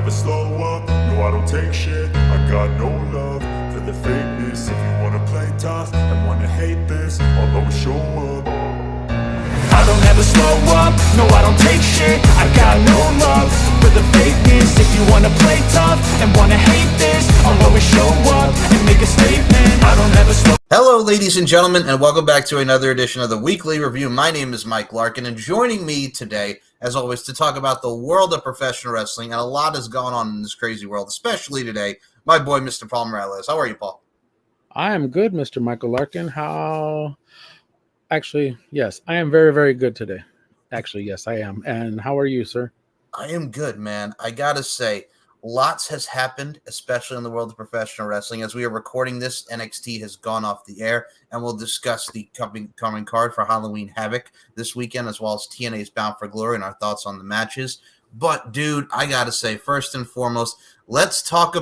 never slow up, no I don't take shit. I got no love for the fakeness. If you wanna play tough and wanna hate this, I'll always show up. I don't ever slow up, no I don't take shit. I got no love for the fakeness. If you wanna play tough and wanna hate this, I'll always show up and make a statement. I don't ever slow. Hello, ladies and gentlemen, and welcome back to another edition of the Weekly Review. My name is Mike Larkin, and joining me today, as always, to talk about the world of professional wrestling, and a lot has gone on in this crazy world, especially today, my boy, Mr. Paul Morales. How are you, Paul? I am good, Mr. Michael Larkin. Actually, yes, I am very, very good today. Actually, yes, I am. And how are you, sir? I am good, man. I gotta say, lots has happened, especially in the world of professional wrestling. As we are recording this, NXT has gone off the air, and we'll discuss the coming card for Halloween Havoc this weekend, as well as TNA's Bound for Glory and our thoughts on the matches. But, dude, I gotta say, first and foremost, let's hop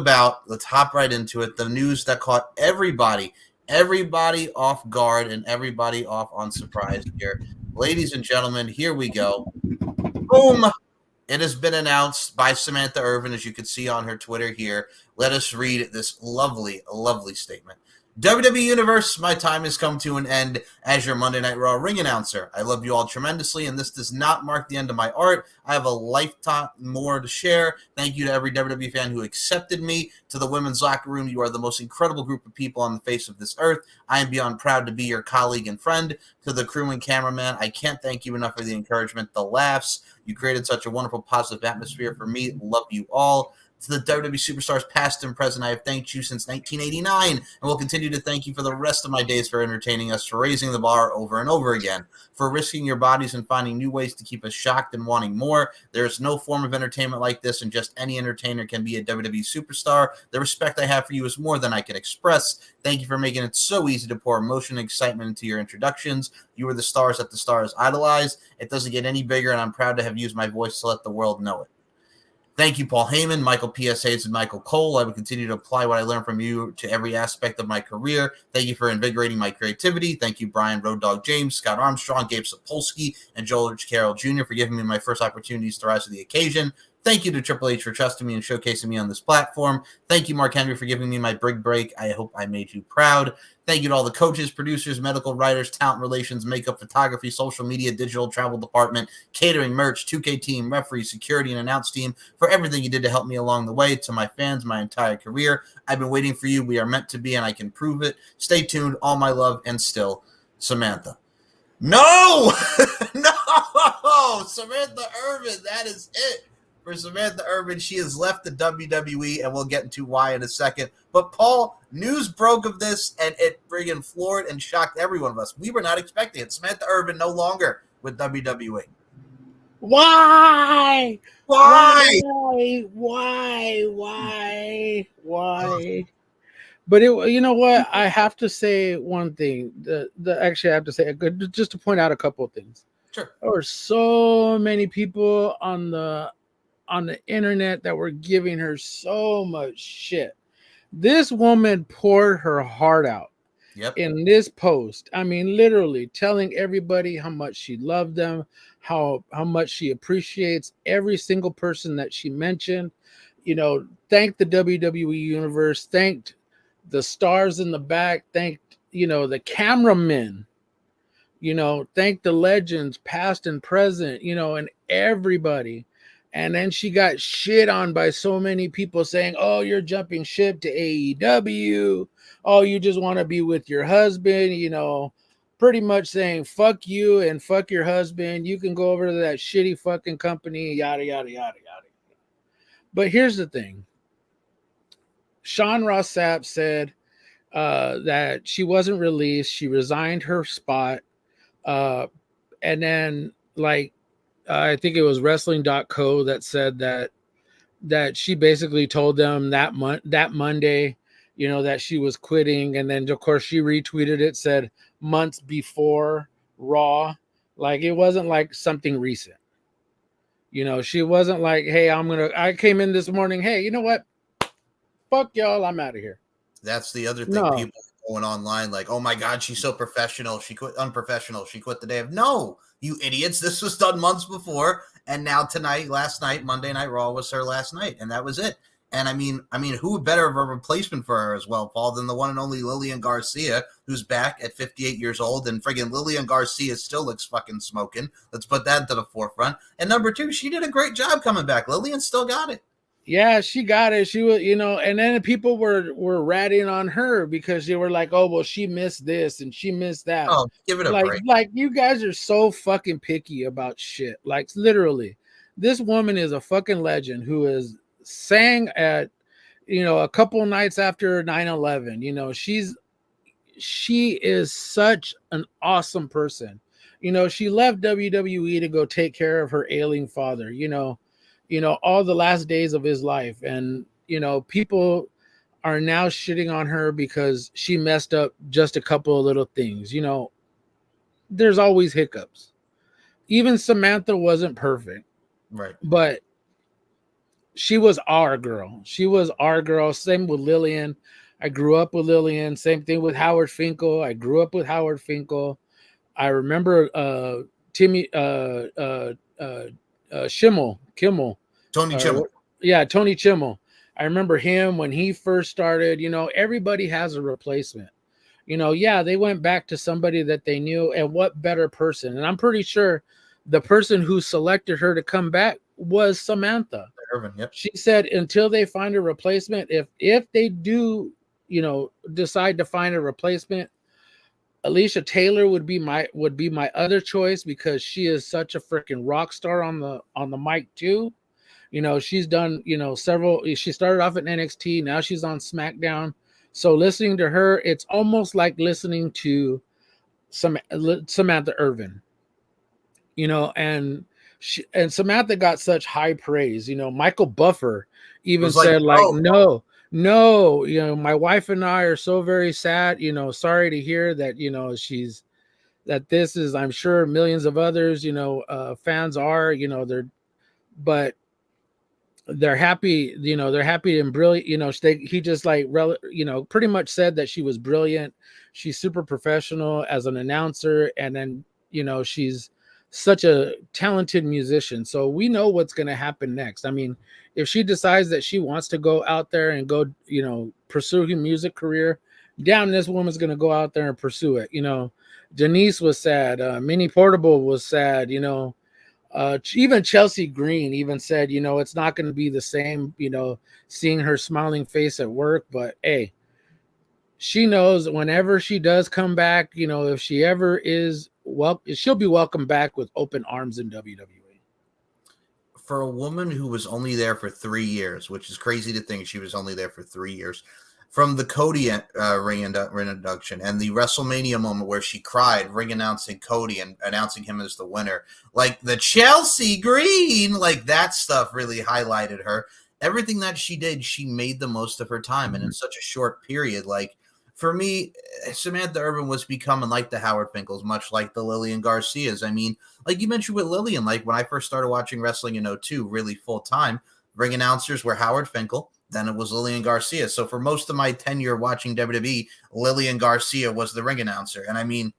right into it, the news that caught everybody off guard and everybody off on surprise here. Ladies and gentlemen, here we go. Boom! It has been announced by Samantha Irvin, as you can see on her Twitter here. Let us read this lovely, lovely statement. WWE Universe, my time has come to an end as your Monday Night Raw ring announcer. I love you all tremendously, and this does not mark the end of my art. I have a lifetime more to share. Thank you to every WWE fan who accepted me. To the women's locker room, you are the most incredible group of people on the face of this earth. I am beyond proud to be your colleague and friend. To the crew and cameraman, I can't thank you enough for the encouragement, the laughs. You created such a wonderful, positive atmosphere for me. Love you all. To the WWE superstars past and present, I have thanked you since 1989 and will continue to thank you for the rest of my days for entertaining us, for raising the bar over and over again, for risking your bodies and finding new ways to keep us shocked and wanting more. There is no form of entertainment like this, and just any entertainer can be a WWE superstar. The respect I have for you is more than I can express. Thank you for making it so easy to pour emotion and excitement into your introductions. You are the stars that the stars idolize. It doesn't get any bigger, and I'm proud to have used my voice to let the world know it. Thank you, Paul Heyman, Michael P.S. Hayes, and Michael Cole. I will continue to apply what I learned from you to every aspect of my career. Thank you for invigorating my creativity. Thank you, Brian Road Dogg James, Scott Armstrong, Gabe Sapolsky, and Joel Carroll Jr. for giving me my first opportunities to rise to the occasion. Thank you to Triple H for trusting me and showcasing me on this platform. Thank you, Mark Henry, for giving me my big break. I hope I made you proud. Thank you to all the coaches, producers, medical writers, talent relations, makeup, photography, social media, digital, travel department, catering, merch, 2K team, referee, security, and announce team for everything you did to help me along the way. To my fans, my entire career, I've been waiting for you. We are meant to be, and I can prove it. Stay tuned. All my love, and still, Samantha. No! No! Samantha Irvin, that is it. For Samantha Irvin, she has left the WWE, and we'll get into why in a second. But, Paul, news broke of this, and it friggin' floored and shocked every one of us. We were not expecting it. Samantha Irvin no longer with WWE. Why? But you know what? I have to say one thing. Actually, I have to say just to point out a couple of things. Sure. There were so many people on the internet that were giving her so much shit. This woman poured her heart out in this post. I mean, literally telling everybody how much she loved them, how much she appreciates every single person that she mentioned. You know, thanked the WWE Universe, thanked the stars in the back, thanked, the cameramen, thanked the legends, past and present, and everybody. And then she got shit on by so many people saying, oh, you're jumping ship to AEW. Oh, you just want to be with your husband, pretty much saying, fuck you and fuck your husband. You can go over to that shitty fucking company, yada, yada, yada, yada. But here's the thing. Sean Ross Sapp said that she wasn't released. She resigned her spot. And then, I think it was wrestling.co that said that she basically told them that Monday, that she was quitting. And then, of course, she retweeted it, said months before Raw. Like, it wasn't like something recent. She wasn't like, hey, I came in this morning. Hey, you know what? Fuck y'all. I'm out of here. That's the other thing. No. People going online like, oh my God, she's so professional. She quit unprofessional. She quit the day of. No, You idiots. This was done months before. And now tonight, last night, Monday Night Raw was her last night. And that was it. And I mean, who better of a replacement for her as well, Paul, than the one and only Lilian Garcia, who's back at 58 years old, and friggin' Lilian Garcia still looks fucking smoking. Let's put that to the forefront. And number two, she did a great job coming back. Lilian still got it. Yeah, she got it. She was, and then people were ratting on her because they were like, "Oh, well, she missed this and she missed that." Oh, give it a break. Like you guys are so fucking picky about shit. Like literally, this woman is a fucking legend who is sang at, a couple nights after 9/11. She is such an awesome person. She left WWE to go take care of her ailing father. All the last days of his life. And, people are now shitting on her because she messed up just a couple of little things. There's always hiccups. Even Samantha wasn't perfect. Right. But she was our girl. She was our girl. Same with Lilian. I grew up with Lilian. Same thing with Howard Finkel. I grew up with Howard Finkel. I remember Kimmel. Tony Chimmel. Tony Chimmel. I remember him when he first started. Everybody has a replacement. They went back to somebody that they knew, and what better person. And I'm pretty sure the person who selected her to come back was Samantha. Irvin, yep. She said until they find a replacement, if they do, decide to find a replacement, Alicia Taylor would be my other choice because she is such a freaking rock star on the mic too. She's done, several. She started off at NXT, now she's on SmackDown. So listening to her, it's almost like listening to Samantha Irvin. And Samantha got such high praise. Michael Buffer even said no, my wife and I are so very sad, sorry to hear that, that this is, I'm sure millions of others, fans are, they're happy, they're happy and brilliant. He just pretty much said that she was brilliant. She's super professional as an announcer. And then, she's such a talented musician. So we know what's going to happen next. I mean, if she decides that she wants to go out there and go, pursue her music career, this woman's going to go out there and pursue it. Denise was sad. Minnie Portable was sad. Even Chelsea Green even said, it's not going to be the same, seeing her smiling face at work. But hey, she knows whenever she does come back, if she ever is, she'll be welcomed back with open arms in WWE. For a woman who was only there for 3 years, which is crazy to think she was only there for 3 years, from the Cody ring introduction and the WrestleMania moment where she cried, ring announcing Cody and announcing him as the winner, like the Chelsea Green, like that stuff really highlighted her. Everything that she did, she made the most of her time, and in such a short period. Like, for me, Samantha Irvin was becoming like the Howard Finkles, much like the Lilian Garcias. I mean, like you mentioned with Lilian, like when I first started watching wrestling in 2002, really full time, ring announcers were Howard Finkel, then it was Lilian Garcia. So for most of my tenure watching WWE, Lilian Garcia was the ring announcer. And I mean,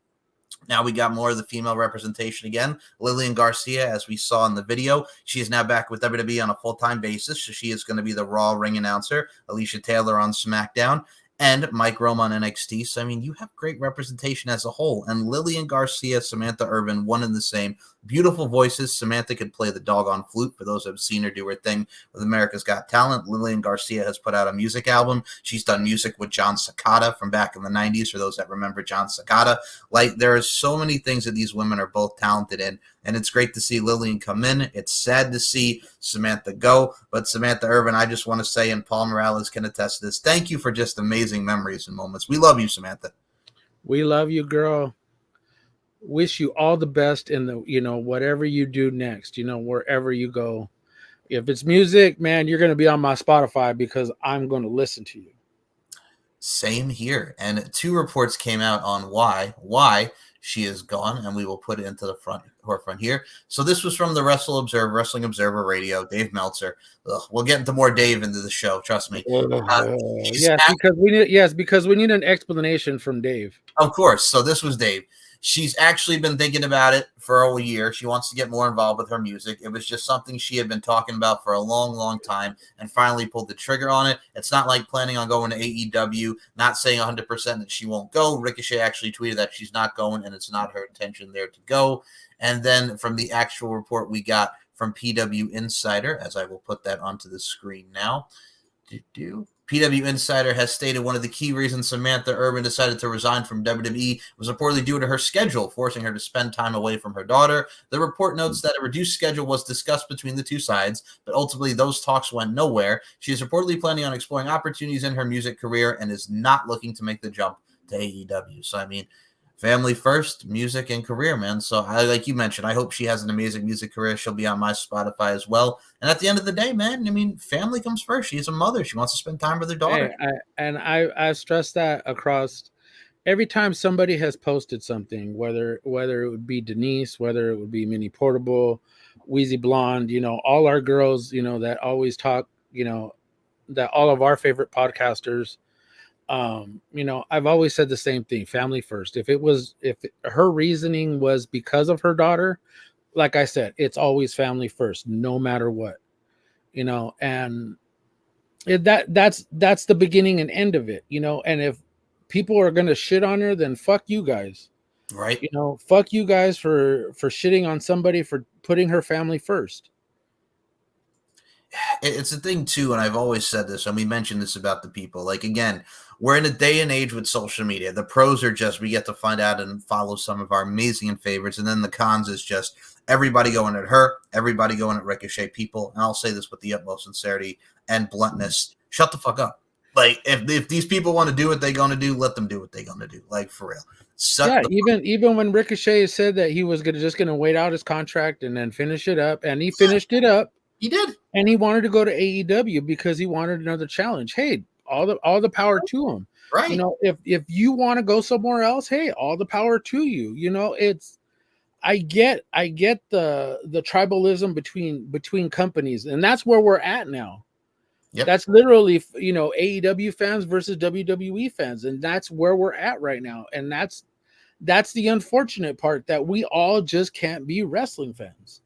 now we got more of the female representation again. Lilian Garcia, as we saw in the video, she is now back with WWE on a full-time basis. So she is going to be the Raw ring announcer. Alicia Taylor on SmackDown. And Mike Rome on NXT. So, I mean, you have great representation as a whole. And Lilian Garcia, Samantha Irvin, one and the same. Beautiful voices. Samantha could play the doggone flute, for those who have seen her do her thing with America's Got Talent. Lilian Garcia has put out a music album. She's done music with John Cicada from back in the 90s, for those that remember John Cicada. Like, there are so many things that these women are both talented in. And it's great to see Lilian come in. It's sad to see Samantha go. But Samantha Irvin, I just want to say, and Paul Morales can attest to this, thank you for just amazing memories and moments. We love you, Samantha. We love you, girl. Wish you all the best in the, whatever you do next, wherever you go. If it's music, man, you're going to be on my Spotify because I'm going to listen to you. Same here. And 2 reports came out on why she is gone, and we will put it into the forefront here. So this was from the Wrestling Observer Radio, Dave Meltzer. We'll get into more Dave into the show, trust me. Because we need an explanation from Dave. Of course. So this was Dave. She's actually been thinking about it for a year. She wants to get more involved with her music. It was just something she had been talking about for a long, long time and finally pulled the trigger on it. It's not like planning on going to AEW, not saying 100% that she won't go. Ricochet actually tweeted that she's not going and it's not her intention there to go. And then from the actual report we got from PW Insider, as I will put that onto the screen now. PW Insider has stated one of the key reasons Samantha Urban decided to resign from WWE was reportedly due to her schedule, forcing her to spend time away from her daughter. The report notes that a reduced schedule was discussed between the two sides, but ultimately those talks went nowhere. She is reportedly planning on exploring opportunities in her music career and is not looking to make the jump to AEW. So, I mean, family first, music and career, man. So, like you mentioned, I hope she has an amazing music career. She'll be on my Spotify as well. And at the end of the day, man, I mean, family comes first. She's a mother. She wants to spend time with her daughter. Hey, I stress that across every time somebody has posted something, whether it would be Denise, whether it would be Minnie Portable, Wheezy Blonde, all our girls, that always talk, that all of our favorite podcasters. I've always said the same thing, family first. If her reasoning was because of her daughter, like I said, it's always family first, no matter what, and that's the beginning and end of it, and if people are going to shit on her, then fuck you guys. Right. Fuck you guys for shitting on somebody for putting her family first. It's a thing too, and I've always said this, and we mentioned this about the people. Like, again, we're in a day and age with social media. The pros are just we get to find out and follow some of our amazing favorites, and then the cons is just everybody going at her, everybody going at Ricochet people. And I'll say this with the utmost sincerity and bluntness: shut the fuck up. Like, if these people want to do what they're going to do, let them do what they're going to do. Like, for real. Even when Ricochet said that he was just going to wait out his contract and then finish it up, and he finished it up. He did. And he wanted to go to AEW because he wanted another challenge. Hey, all the power to him. Right. If you want to go somewhere else, hey, all the power to you. It's I get the tribalism between companies, and that's where we're at now. Yep. That's literally, AEW fans versus WWE fans, and that's where we're at right now. And that's the unfortunate part, that we all just can't be wrestling fans.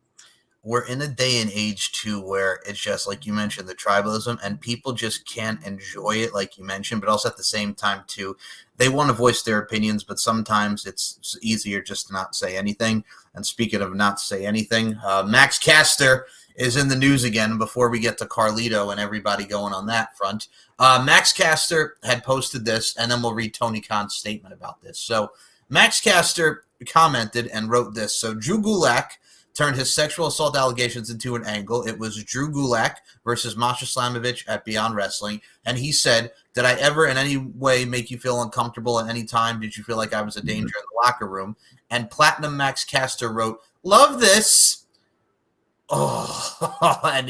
We're in a day and age too where it's just like you mentioned, the tribalism, and people just can't enjoy it, like you mentioned, but also at the same time too, they want to voice their opinions, but sometimes it's easier just to not say anything. And speaking of not say anything, Max Caster is in the news again before we get to Carlito and everybody going on that front. Max Caster had posted this, and then we'll read Tony Khan's statement about this. So Max Caster commented and wrote this. So Drew Gulak turned his sexual assault allegations into an angle. It was Drew Gulak versus Masha Slamovich at Beyond Wrestling. And he said, did I ever in any way make you feel uncomfortable at any time? Did you feel like I was a danger in the locker room? And Platinum Max Caster wrote, love this. Oh, and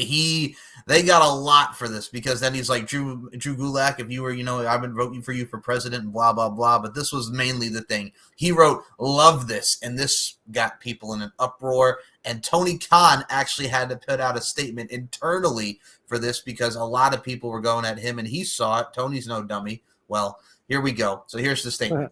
they got a lot for this, because then he's like, Drew Gulak, if you were, I've been voting for you for president and blah, blah, blah. But this was mainly the thing. He wrote, love this. And this got people in an uproar. And Tony Khan actually had to put out a statement internally for this, because a lot of people were going at him and he saw it. Tony's no dummy. Well, here we go. So here's the statement.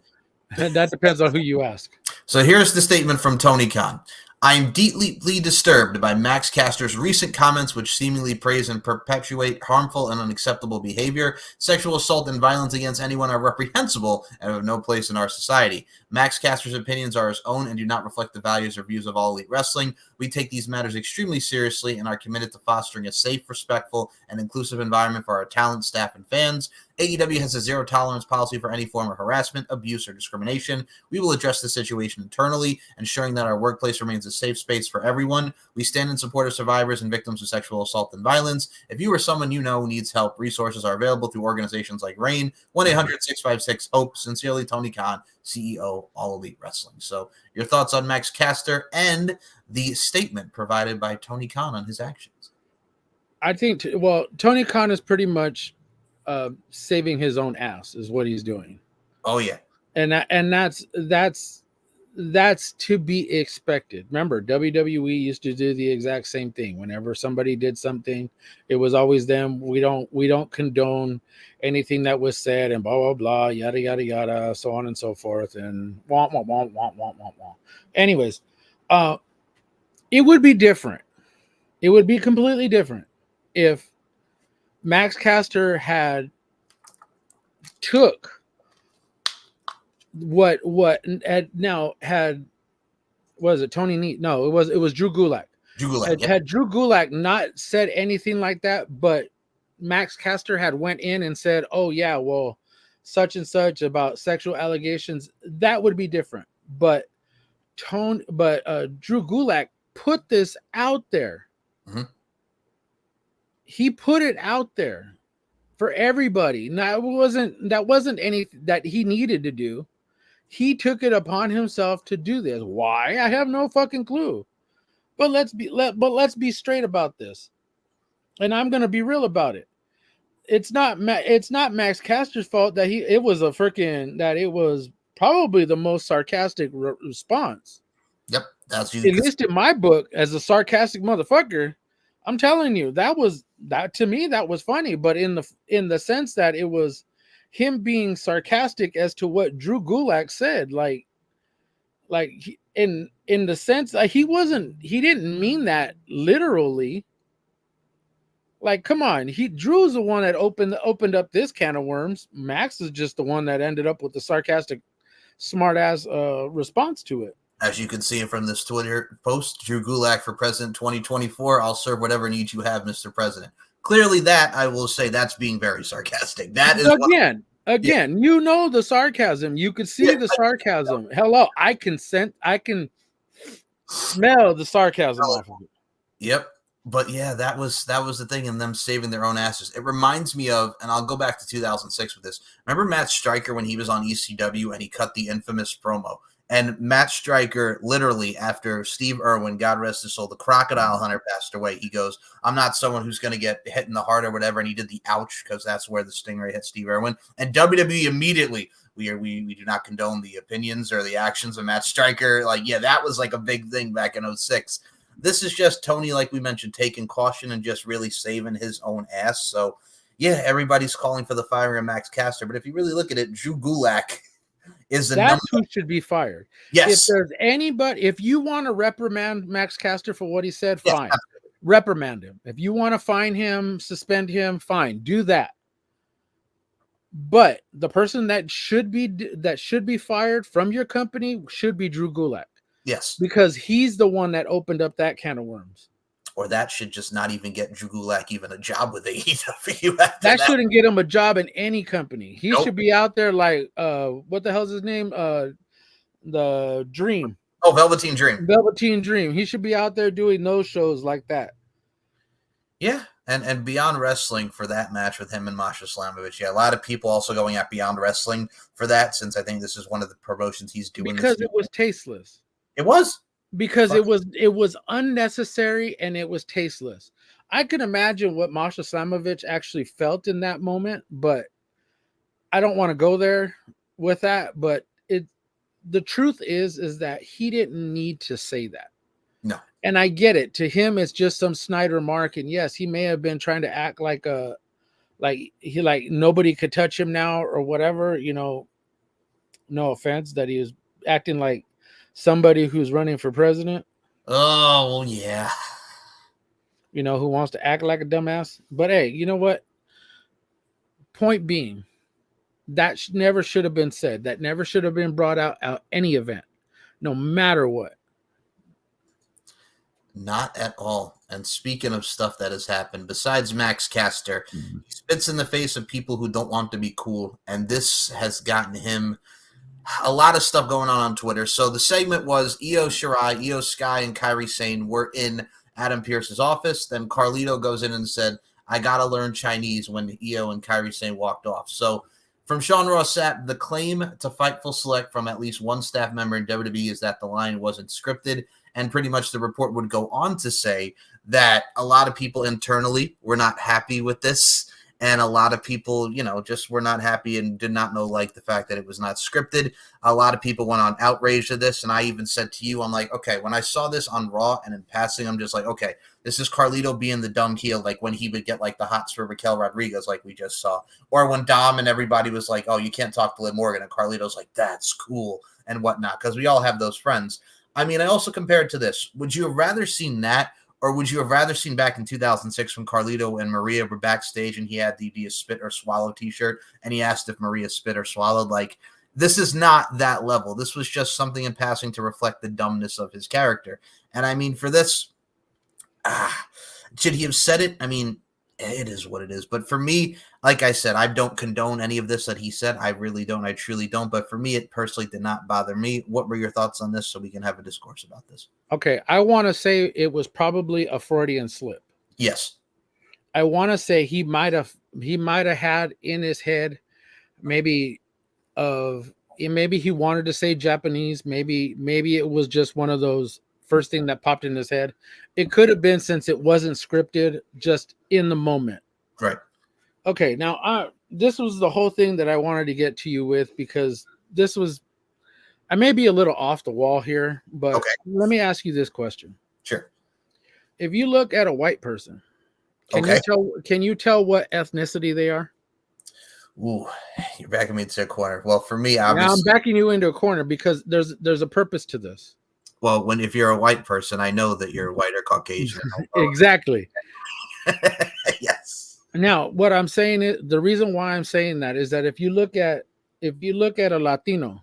That depends on who you ask. So here's the statement from Tony Khan. I am deeply disturbed by Max Caster's recent comments, which seemingly praise and perpetuate harmful and unacceptable behavior. Sexual assault and violence against anyone are reprehensible and have no place in our society. Max Caster's opinions are his own and do not reflect the values or views of all elite wrestling. We take these matters extremely seriously and are committed to fostering a safe, respectful, and inclusive environment for our talent, staff, and fans. AEW has a zero-tolerance policy for any form of harassment, abuse, or discrimination. We will address the situation internally, ensuring that our workplace remains a safe space for everyone. We stand in support of survivors and victims of sexual assault and violence. If you or someone you know needs help, resources are available through organizations like RAIN, 1-800-656-HOPE. Sincerely, Tony Khan, CEO, All Elite Wrestling. So your thoughts on Max Caster and the statement provided by Tony Khan on his actions? I think, Tony Khan is pretty much saving his own ass is what he's doing. Oh yeah. And that's that's to be expected. Remember, WWE used to do the exact same thing. Whenever somebody did something, it was always them. We don't condone anything that was said and blah blah blah, yada yada yada, so on and so forth, and womp womp womp womp womp womp womp. Anyways, it would be different. It would be completely different if Max Caster had took what had was it Tony Neat? No, it was Drew Gulak. Had Drew Gulak not said anything like that, but Max Caster had went in and said, "Oh yeah, well, such and such about sexual allegations," that would be different. But Drew Gulak put this out there. Mm-hmm. He put it out there for everybody. Now that wasn't anything that he needed to do. He took it upon himself to do this. Why? I have no fucking clue. But let's be straight about this. And I'm going to be real about it. It's not Max Caster's fault that it was probably the most sarcastic response. Yep, that's you. At least in my book, as a sarcastic motherfucker, I'm telling you, that to me that was funny, but in the sense that it was him being sarcastic as to what Drew Gulak said, like in the sense that he didn't mean that literally. Like, come on, Drew's the one that opened up this can of worms. Max is just the one that ended up with the sarcastic, smart ass response to it. As you can see from this Twitter post, Drew Gulak for president 2024. I'll serve whatever needs you have, Mr. President. Clearly, that I will say that's being very sarcastic. That is again. You know the sarcasm. You could see the sarcasm. Hello, I can smell the sarcasm off of it. Yep. But yeah, that was the thing, and them saving their own asses. It reminds me of, and I'll go back to 2006 with this. Remember Matt Stryker when he was on ECW and he cut the infamous promo? And Matt Stryker, literally, after Steve Irwin, God rest his soul, the Crocodile Hunter passed away, he goes, "I'm not someone who's going to get hit in the heart or whatever." And he did the ouch because that's where the Stingray hit Steve Irwin. And WWE immediately, we do not condone the opinions or the actions of Matt Stryker. Like, yeah, that was like a big thing back in 06. This is just Tony, like we mentioned, taking caution and just really saving his own ass. So, yeah, everybody's calling for the firing of Max Caster. But if you really look at it, Drew Gulak is the that's who should be fired. Yes. If there's anybody, if you want to reprimand Max Caster for what he said, fine. Yes. Reprimand him. If you want to fine him, suspend him, fine. Do that. But the person that should be fired from your company should be Drew Gulak. Yes. Because he's the one that opened up that can of worms. Or that should just not even get Drew Gulak even a job with AEW. That shouldn't get him a job in any company. He should be out there like, what the hell's his name? The Dream. Oh, Velveteen Dream. Velveteen Dream. He should be out there doing those shows like that. Yeah. And Beyond Wrestling for that match with him and Masha Slamovich. Yeah, a lot of people also going at Beyond Wrestling for that, since I think this is one of the promotions he's doing. Because it was tasteless. It was. Because it was unnecessary and it was tasteless. I can imagine what Masha Slamovich actually felt in that moment, but I don't want to go there with that. But the truth is that he didn't need to say that. No. And I get it. To him, it's just some snide remark. And yes, he may have been trying to act like nobody could touch him now or whatever. You know, no offense that he was acting like somebody who's running for president. Oh, yeah. You know, who wants to act like a dumbass. But hey, you know what? Point being, that never should have been said. That never should have been brought out at any event, no matter what. Not at all. And speaking of stuff that has happened, besides Max Caster, he spits in the face of people who don't want to be cool. And this has gotten him a lot of stuff going on Twitter. So the segment was Io Shirai, Io Sky, and Kairi Sane were in Adam Pearce's office. Then Carlito goes in and said, "I got to learn Chinese," when Io and Kairi Sane walked off. So from Sean Ross Sapp, the claim to Fightful Select from at least one staff member in WWE is that the line wasn't scripted. And pretty much the report would go on to say that a lot of people internally were not happy with this. And a lot of people, just were not happy and did not know like the fact that it was not scripted. A lot of people went on outrage to this. And I even said to you, I'm like, okay, when I saw this on Raw and in passing, I'm just like, okay, this is Carlito being the dumb heel, like when he would get like the hots for Raquel Rodriguez, like we just saw. Or when Dom and everybody was like, oh, you can't talk to Liv Morgan. And Carlito's like, that's cool and whatnot. Because we all have those friends. I mean, I also compared to this. Would you have rather seen that? Or would you have rather seen back in 2006 when Carlito and Maria were backstage and he had the "Do you spit or swallow" t-shirt and he asked if Maria spit or swallowed? Like, this is not that level. This was just something in passing to reflect the dumbness of his character. And I mean, for this, should he have said it? I mean, it is what it is. But for me, like I said, I don't condone any of this that he said. I really don't. I truly don't. But for me, it personally did not bother me. What were your thoughts on this so we can have a discourse about this? Okay, I want to say it was probably a Freudian slip. Yes. I want to say he might have had in his head maybe he wanted to say Japanese, maybe it was just one of those first thing that popped in his head. It could have been, since it wasn't scripted, just in the moment. Right. Okay, now this was the whole thing that I wanted to get to you with, because this was, I may be a little off the wall here, but okay. Let me ask you this question. Sure. If you look at a white person, can you tell what ethnicity they are? Ooh, you're backing me into a corner. Well, for me, obviously, now I'm backing you into a corner because there's a purpose to this. Well, if you're a white person, I know that you're white or Caucasian. Exactly. Yes. Now, what I'm saying is, the reason why I'm saying that is that if you look at a Latino,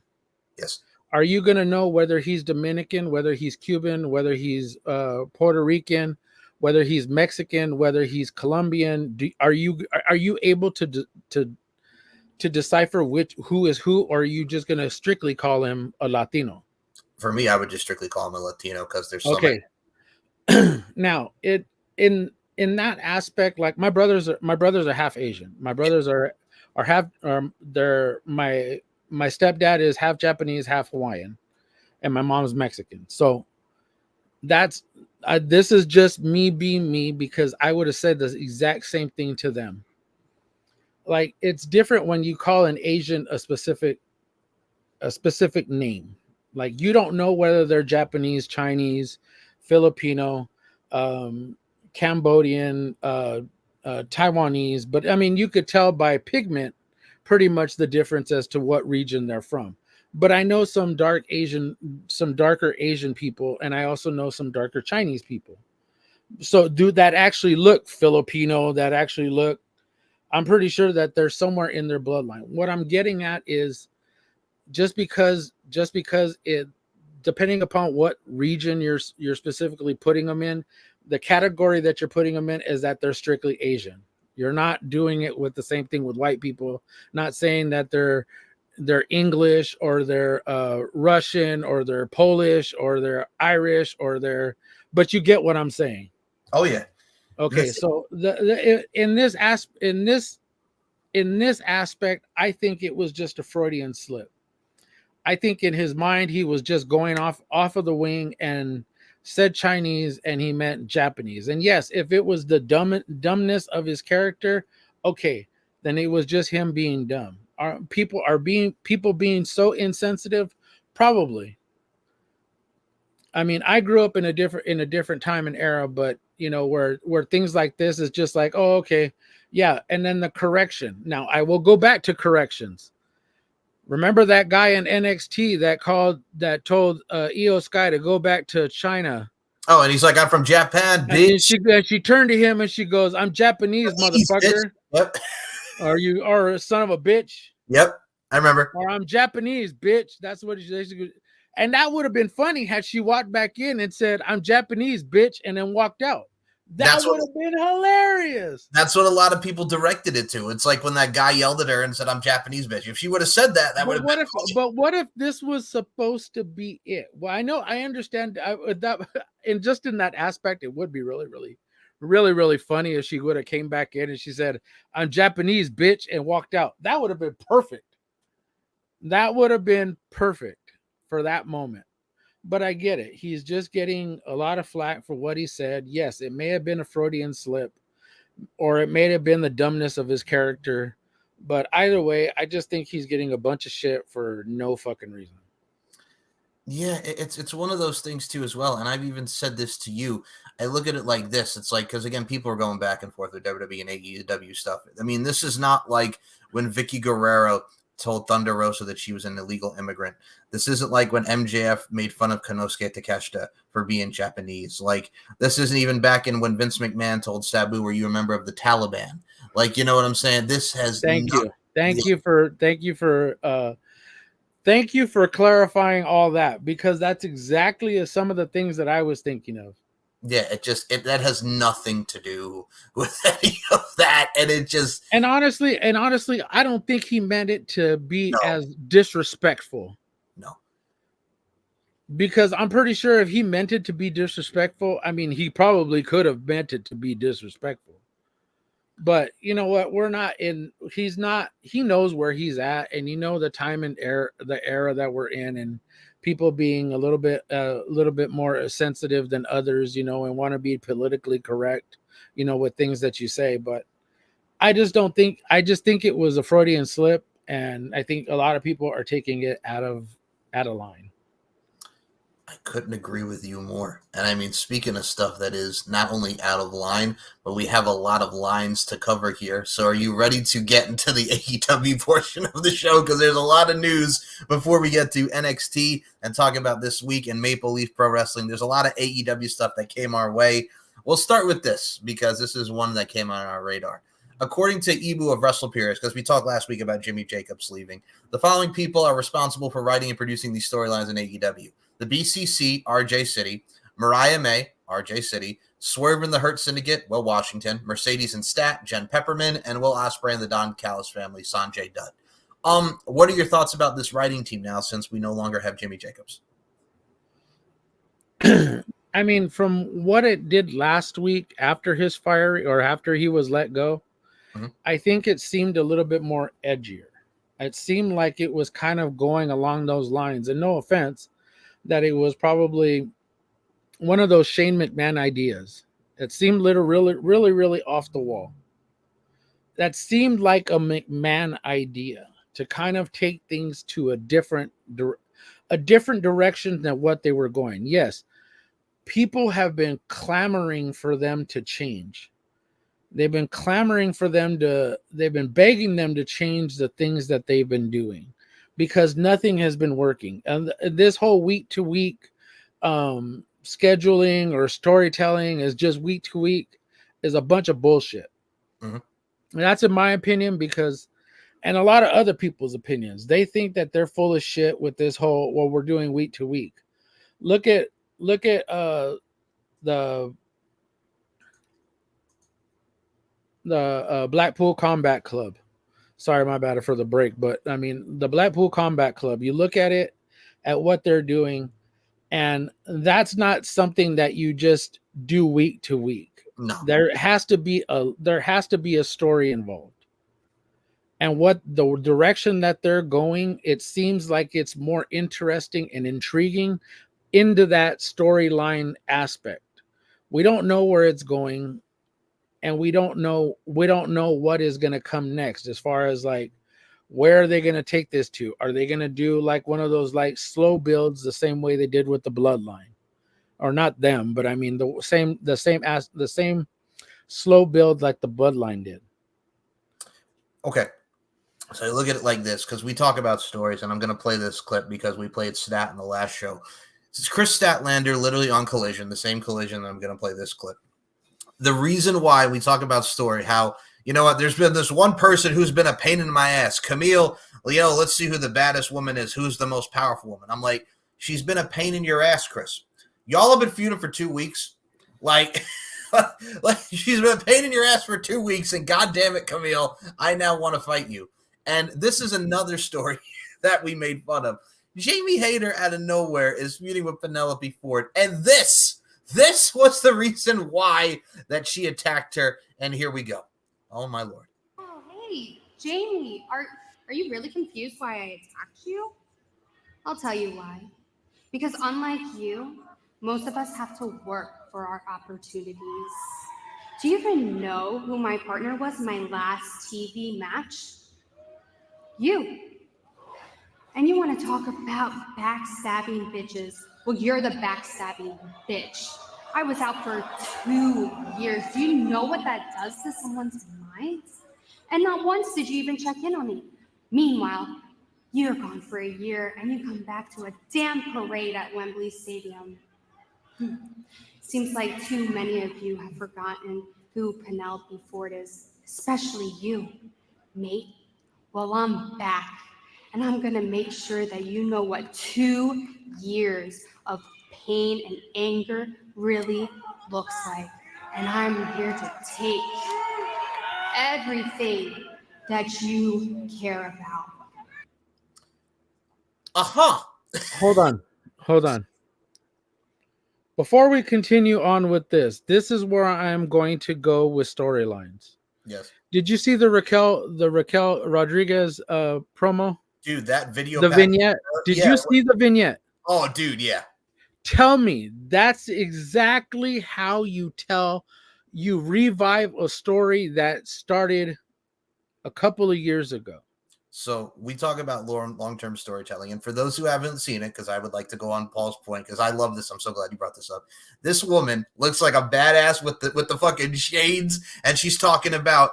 yes, are you going to know whether he's Dominican, whether he's Cuban, whether he's Puerto Rican, whether he's Mexican, whether he's Colombian? Are you able to decipher who is who, or are you just going to strictly call him a Latino? For me, I would just strictly call him a Latino because there's so okay. Many. Now, in that aspect, like my brothers are half Asian. My brothers are half. My stepdad is half Japanese, half Hawaiian, and my mom's Mexican. So this is just me being me, because I would have said the exact same thing to them. Like, it's different when you call an Asian a specific name. Like, you don't know whether they're Japanese, Chinese, Filipino, Cambodian, Taiwanese, but I mean, you could tell by pigment pretty much the difference as to what region they're from. But I know some darker Asian people, and I also know some darker Chinese people. So that actually look Filipino, that actually look, I'm pretty sure that they're somewhere in their bloodline. What I'm getting at is, just because it, depending upon what region you're specifically putting them in, the category that you're putting them in is that they're strictly Asian. You're not doing it with the same thing with white people, not saying that they're English or they're Russian or they're Polish or they're Irish but you get what I'm saying. Oh yeah. Okay, so in this aspect, I think it was just a Freudian slip. I think in his mind he was just going off of the wing and said Chinese and he meant Japanese. And yes, if it was the dumbness of his character, okay, then it was just him being dumb. People being so insensitive? Probably. I mean, I grew up in a different time and era, but where things like this is just like, oh, okay, yeah. And then the correction. Now I will go back to corrections. Remember that guy in NXT that told Io Sky to go back to China? Oh, and he's like, I'm from Japan, bitch. And she turned to him and she goes, I'm Japanese, motherfucker. Yep. You are a son of a bitch. Yep, I remember. Or I'm Japanese, bitch. That's what she. And that would have been funny had she walked back in and said, I'm Japanese, bitch, and then walked out. That would have been hilarious. That's what a lot of people directed it to. It's like when that guy yelled at her and said, I'm Japanese, bitch. If she would have said that, would have been cool. But what if this was supposed to be it? Well, I understand that, and just in that aspect, it would be really, really, really, really funny if she would have came back in and she said, I'm Japanese, bitch, and walked out. That would have been perfect. That would have been perfect for that moment. But I get it. He's just getting a lot of flack for what he said. Yes, it may have been a Freudian slip. or it may have been the dumbness of his character. But either way, I just think he's getting a bunch of shit for no fucking reason. Yeah, it's one of those things too as well. And I've even said this to you. I look at it like this. It's like, because again, people are going back and forth with WWE and AEW stuff. I mean, this is not like when Vicky Guerrero told Thunder Rosa that she was an illegal immigrant. This isn't like when MJF made fun of Konosuke Takeshita for being Japanese. Like, this isn't even back in when Vince McMahon told Sabu, "Were you a member of the Taliban?" Like, you know what I'm saying? This has Thank you for clarifying all that, because that's exactly some of the things that I was thinking of. Yeah, that has nothing to do with any of that, and honestly, I don't think he meant it to be as disrespectful. No, because I'm pretty sure if he meant it to be disrespectful, I mean, he probably could have meant it to be disrespectful. But you know what? He knows where he's at, and the time and the era that we're in, and people being a little bit more sensitive than others, and want to be politically correct, with things that you say. But I just think it was a Freudian slip, and I think a lot of people are taking it out of line. I couldn't agree with you more. And I mean, speaking of stuff that is not only out of line, but we have a lot of lines to cover here. So are you ready to get into the AEW portion of the show? Because there's a lot of news before we get to NXT and talk about this week in Maple Leaf Pro Wrestling. There's a lot of AEW stuff that came our way. We'll start with this because this is one that came on our radar. According to Ibu of WrestlePeers, because we talked last week about Jimmy Jacobs leaving, the following people are responsible for writing and producing these storylines in AEW. The BCC, RJ City, Mariah May, RJ City, Swerve and the Hurt Syndicate, Will Washington, Mercedes and Stat, Jen Pepperman, and Will Ospreay and the Don Callis family, Sanjay Dutt. What are your thoughts about this writing team now, since we no longer have Jimmy Jacobs? I mean, from what it did last week after his firing, or after he was let go, I think it seemed a little bit more edgier. It seemed like it was kind of going along those lines, and no offense, that it was probably one of those Shane McMahon ideas. It seemed really off the wall. That seemed like a McMahon idea to kind of take things to a different direction than what they were going. Yes, people have been clamoring for them to change. They've been begging them to change the things that they've been doing, because nothing has been working. And this whole week to week scheduling or storytelling is just week to week is a bunch of bullshit. And that's in my opinion, and a lot of other people's opinions, they think that they're full of shit with this whole, well, we're doing week to week. Look at the Blackpool Combat Club. Sorry, my bad for the break, but I mean, the Blackpool Combat Club, you look at it, at what they're doing, and that's not something that you just do week to week. No. There has to be a story involved. And what the direction that they're going, it seems like it's more interesting and intriguing into that storyline aspect. We don't know where it's going, and we don't know what is going to come next, as far as like, where are they going to take this to? Are they going to do like one of those like slow builds, the same way they did with the Bloodline? Or not them, but I mean the same slow build like the Bloodline did. Okay. So you look at it like this, because we talk about stories, and I'm going to play this clip because we played Stat in the last show. This is Chris Statlander literally on Collision, the same Collision that I'm going to play this clip. The reason why we talk about story, how, you know what, there's been this one person who's been a pain in my ass. Camille, let's see who the baddest woman is. Who's the most powerful woman? I'm like, she's been a pain in your ass, Chris. Y'all have been feuding for 2 weeks. Like, she's been a pain in your ass for 2 weeks, and God damn it, Camille, I now want to fight you. And this is another story that we made fun of. Jamie Hayter out of nowhere is feuding with Penelope Ford, and this was the reason why that she attacked her, and here we go. Oh, my Lord. Oh, hey, Jamie, are you really confused why I attacked you? I'll tell you why. Because unlike you, most of us have to work for our opportunities. Do you even know who my partner was in my last TV match? You. And you want to talk about backstabbing bitches? Well, you're the backstabbing bitch. I was out for 2 years. Do you know what that does to someone's mind? And not once did you even check in on me. Meanwhile, you're gone for a year and you come back to a damn parade at Wembley Stadium. Seems like too many of you have forgotten who Penelope Ford is, especially you, mate. Well, I'm back, and I'm gonna make sure that you know what 2 years of pain and anger really looks like. And I'm here to take everything that you care about. Hold on. Before we continue on with this is where I am going to go with storylines. Yes. Did you see the Raquel Rodriguez promo? Dude, that video. The vignette. Did you see the vignette? Oh, dude, yeah. Tell me, that's exactly how you revive a story that started a couple of years ago. So we talk about long-term storytelling, and for those who haven't seen it, because I would like to go on Paul's point, because I love this. I'm so glad you brought this up. This woman looks like a badass with the fucking shades, and she's talking about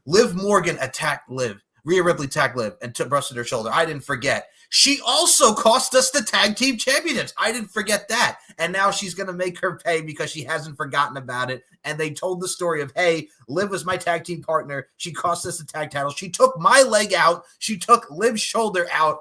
Liv Morgan attacked Liv. Rhea Ripley attacked Liv and busted her shoulder. I didn't forget. She also cost us the tag team championships. I didn't forget that. And now she's going to make her pay because she hasn't forgotten about it. And they told the story of, hey, Liv was my tag team partner. She cost us the tag titles. She took my leg out. She took Liv's shoulder out.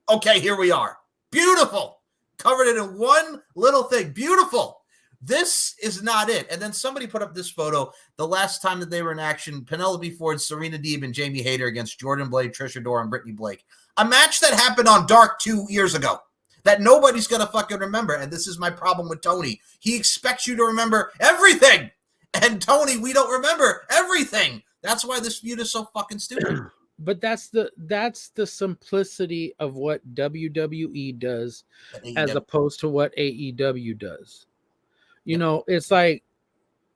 Okay, here we are. Beautiful. Covered it in one little thing. Beautiful. This is not it. And then somebody put up this photo. The last time that they were in action, Penelope Ford, Serena Deeb, and Jamie Hayter against Jordan Blade, Trisha Dora, and Brittany Blake. A match that happened on Dark 2 years ago that nobody's going to fucking remember. And this is my problem with Tony. He expects you to remember everything. And Tony, we don't remember everything. That's why this feud is so fucking stupid. But that's the simplicity of what WWE does as opposed to what AEW does. You know, it's like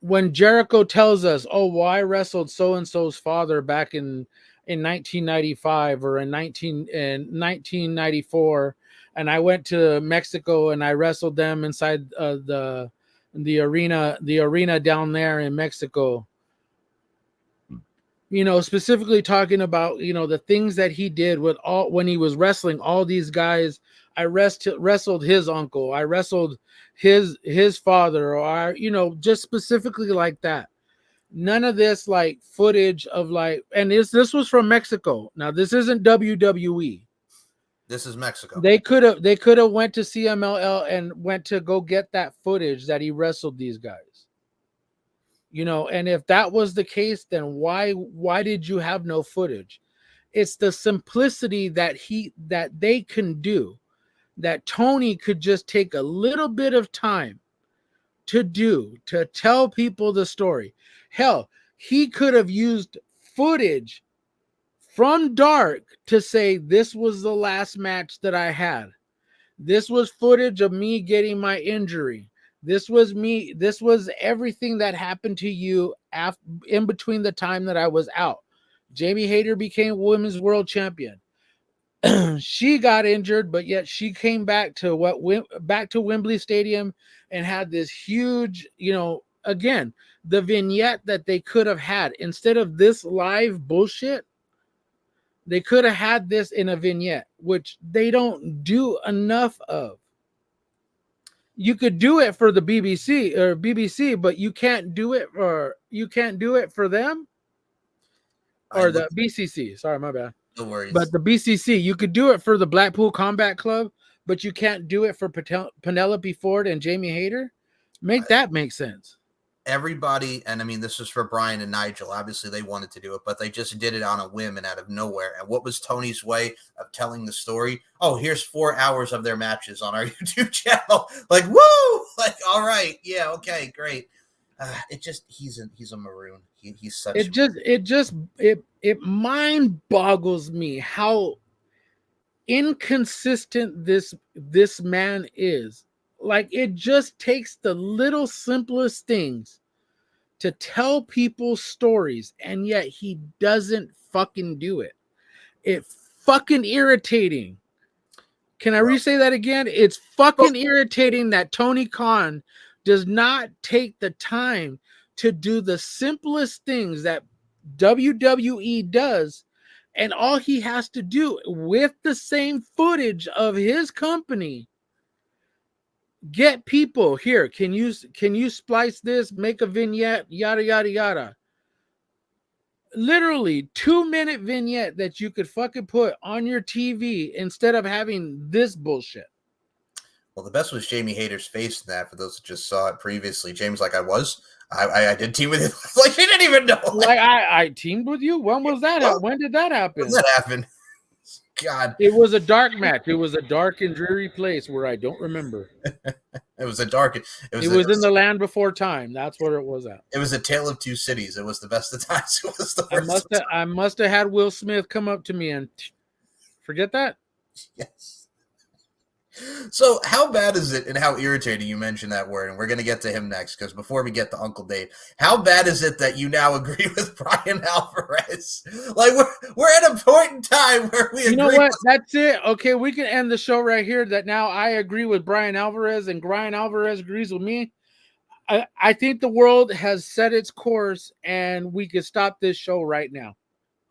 when Jericho tells us, oh, well, I wrestled so-and-so's father back in 1995 or in 1994, and I went to Mexico and I wrestled them inside the arena down there in Mexico. You know, specifically talking about, you know, the things that he did with when he was wrestling all these guys. I wrestled his uncle. I wrestled his father, or, you know, just specifically like that. None of this like footage of like, and this was from Mexico. Now this isn't WWE. This is Mexico. They could have went to CMLL and went to go get that footage that he wrestled these guys. You know, and if that was the case, then why did you have no footage? It's the simplicity that they can do, that Tony could just take a little bit of time to tell people the story. Hell, he could have used footage from Dark to say, this was the last match that I had. This was footage of me getting my injury. This was everything that happened to you in between the time that I was out. Jamie Hayter became Women's World Champion. She got injured, but yet she came back to Wembley Stadium and had this huge, you know, again, the vignette that they could have had instead of this live bullshit. They could have had this in a vignette, which they don't do enough of. You could do it for the BBC, but you can't do it for them or the BCC. Sorry, my bad. No worries. But the BCC, you could do it for the Blackpool Combat Club, but you can't do it for Penelope Ford and Jamie Hayter. That make sense. Everybody, and I mean, this was for Brian and Nigel. Obviously, they wanted to do it, but they just did it on a whim and out of nowhere. And what was Tony's way of telling the story? Oh, here's 4 hours of their matches on our YouTube channel. Like, woo! Like, all right, yeah, okay, great. He's a maroon. He's such. It mind boggles me how inconsistent this man is. Like, it just takes the little simplest things to tell people stories, and yet he doesn't fucking do it. It's fucking irritating. Can I re-say that again? It's fucking irritating that Tony Khan does not take the time to do the simplest things that WWE does, and all he has to do with the same footage of his company, get people here. Can you splice this, make a vignette, yada yada yada. Literally 2-minute vignette that you could fucking put on your TV instead of having this bullshit. Well, the best was Jamie Hayter's face in that. For those that just saw it previously, James like, I did team with it. Like, she didn't even know. Like I teamed with you. When was that? When did that happen? When did that happen? God, it was a dark match. It was a dark and dreary place where I don't remember. It was a dark. It was in the land before time. That's where it was at. It was a tale of two cities. It was the best of times. It was the worst. I must have had Will Smith come up to me and forget that. Yes. So how bad is it, and how irritating, you mentioned that word, and we're going to get to him next, because before we get to Uncle Dave, how bad is it that you now agree with Brian Alvarez? Like, we're at a point in time where we agree. You know what? That's it. Okay, we can end the show right here, that now I agree with Brian Alvarez, and Brian Alvarez agrees with me. I think the world has set its course, and we could stop this show right now.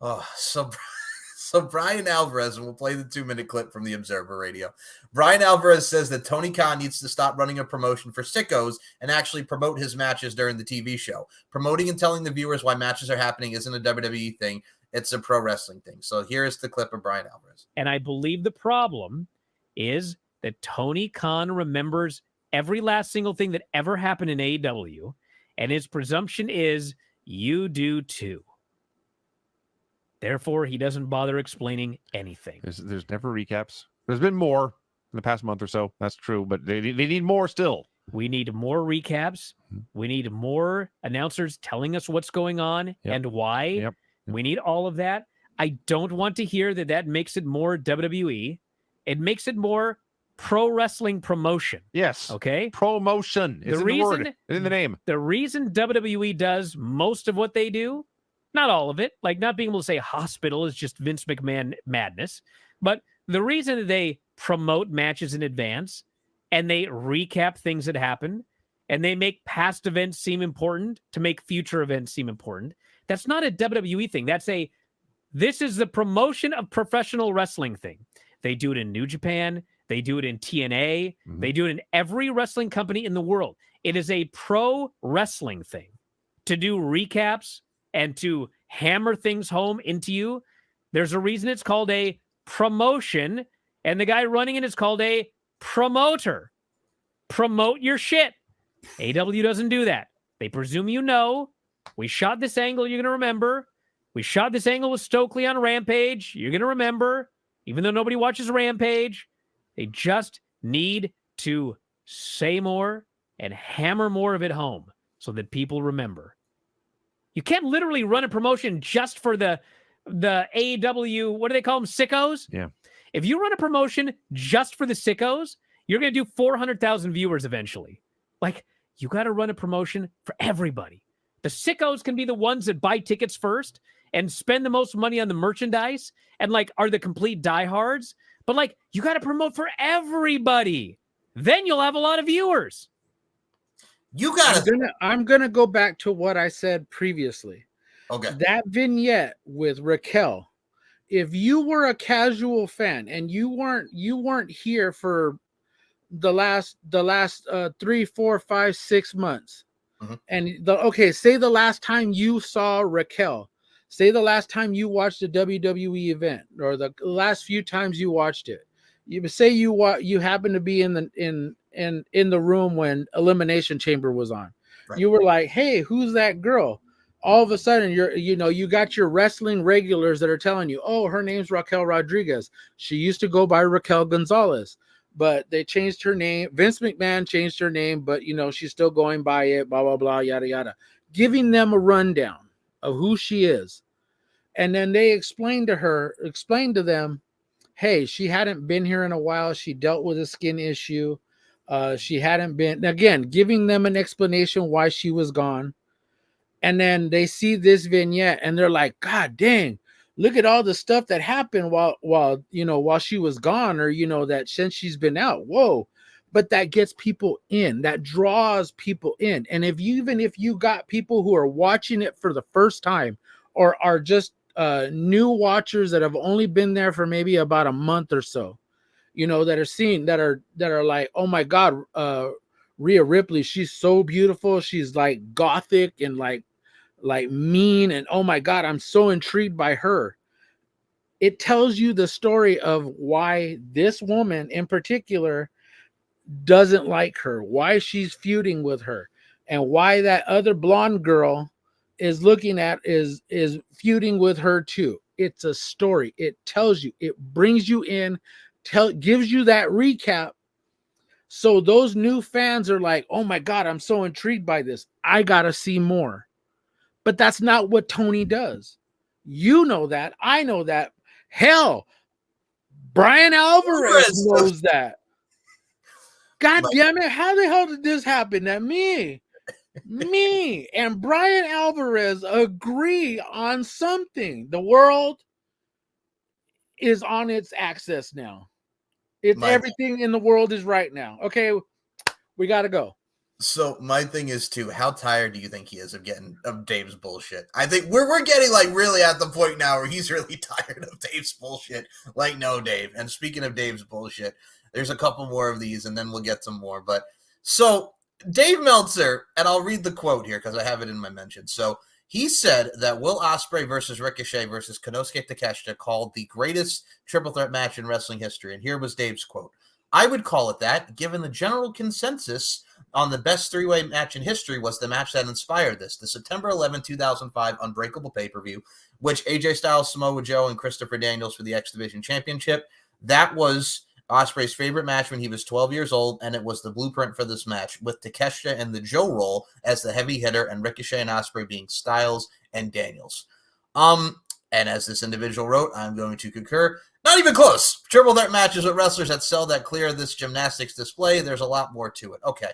Oh, So Brian Alvarez, and we'll play the 2-minute clip from the Observer Radio. Brian Alvarez says that Tony Khan needs to stop running a promotion for sickos and actually promote his matches during the TV show. Promoting and telling the viewers why matches are happening isn't a WWE thing. It's a pro wrestling thing. So here's the clip of Brian Alvarez. And I believe the problem is that Tony Khan remembers every last single thing that ever happened in AEW, and his presumption is you do too. Therefore, he doesn't bother explaining anything. There's never recaps. There's been more in the past month or so. That's true, but they need more still. We need more recaps. We need more announcers telling us what's going on and why. Yep. We need all of that. I don't want to hear that makes it more WWE. It makes it more pro wrestling promotion. Yes. Okay. Promotion is the word, in the name. The reason WWE does most of what they do, not all of it, like not being able to say hospital is just Vince McMahon madness, but the reason that they promote matches in advance and they recap things that happen and they make past events seem important to make future events seem important, that's not a WWE thing. This is the promotion of professional wrestling thing. They do it in New Japan. They do it in TNA. Mm-hmm. They do it in every wrestling company in the world. It is a pro wrestling thing to do recaps and to hammer things home into you. There's a reason it's called a promotion, and the guy running it is called a promoter. Promote your shit. AW doesn't do that. They presume you know. We shot this angle, you're going to remember. We shot this angle with Stokely on Rampage. You're going to remember, even though nobody watches Rampage. They just need to say more and hammer more of it home so that people remember. You can't literally run a promotion just for the AEW, what do they call them, sickos? Yeah. If you run a promotion just for the sickos, you're going to do 400,000 viewers eventually. Like, you got to run a promotion for everybody. The sickos can be the ones that buy tickets first and spend the most money on the merchandise and, like, are the complete diehards. But, like, you got to promote for everybody. Then you'll have a lot of viewers. You got to. I'm gonna go back to what I said previously. Okay. That vignette with Raquel. If you were a casual fan and you weren't here for the last 3, 4, 5, 6 months, and say the last time you saw Raquel, say the last time you watched a WWE event, or the last few times you watched it, you say you happen to be in the room when Elimination Chamber was on. Right. You were like, hey, who's that girl? All of a sudden, you got your wrestling regulars that are telling you, oh, her name's Raquel Rodriguez. She used to go by Raquel Gonzalez, but they changed her name. Vince McMahon changed her name, but she's still going by it, blah, blah, blah, yada, yada. Giving them a rundown of who she is. And then they explained to them, hey, she hadn't been here in a while. She dealt with a skin issue. She hadn't been, again, giving them an explanation why she was gone. And then they see this vignette and they're like, God dang, look at all the stuff that happened while she was gone, or that since she's been out. Whoa. But that gets people in, that draws people in. And even if you got people who are watching it for the first time, or are just new watchers that have only been there for maybe about a month or so, that are seeing, that are like, oh my God, Rhea Ripley, she's so beautiful, she's like gothic and like mean, and oh my God, I'm so intrigued by her. It tells you the story of why this woman in particular doesn't like her, why she's feuding with her, and why that other blonde girl is feuding with her too. It's a story. It tells you, it brings you in, gives you that recap. So those new fans are like, oh my God, I'm so intrigued by this, I gotta see more. But that's not what Tony does. You know that. I know that. Hell, Brian Alvarez knows that. God damn it. How the hell did this happen? That me and Brian Alvarez agree on something. The world is on its axis now. It's everything in the world is right now. Okay, we got to go. So my thing is too, how tired do you think he is of Dave's bullshit? I think we're getting like really at the point now where he's really tired of Dave's bullshit. Like, no, Dave. And speaking of Dave's bullshit, there's a couple more of these and then we'll get some more. But so Dave Meltzer, and I'll read the quote here because I have it in my mention. So he said that Will Ospreay versus Ricochet versus Konosuke Takeshita called the greatest triple threat match in wrestling history. And here was Dave's quote. I would call it that, given the general consensus on the best three-way match in history was the match that inspired this. The September 11, 2005 Unbreakable pay-per-view, which AJ Styles, Samoa Joe, and Christopher Daniels for the X Division Championship. That was Ospreay's favorite match when he was 12 years old, and it was the blueprint for this match, with Takeshita and the Joe role as the heavy hitter, and Ricochet and Ospreay being Styles and Daniels. And as this individual wrote, I'm going to concur. Not even close. Triple threat matches with wrestlers that sell that clear this gymnastics display. There's a lot more to it. Okay.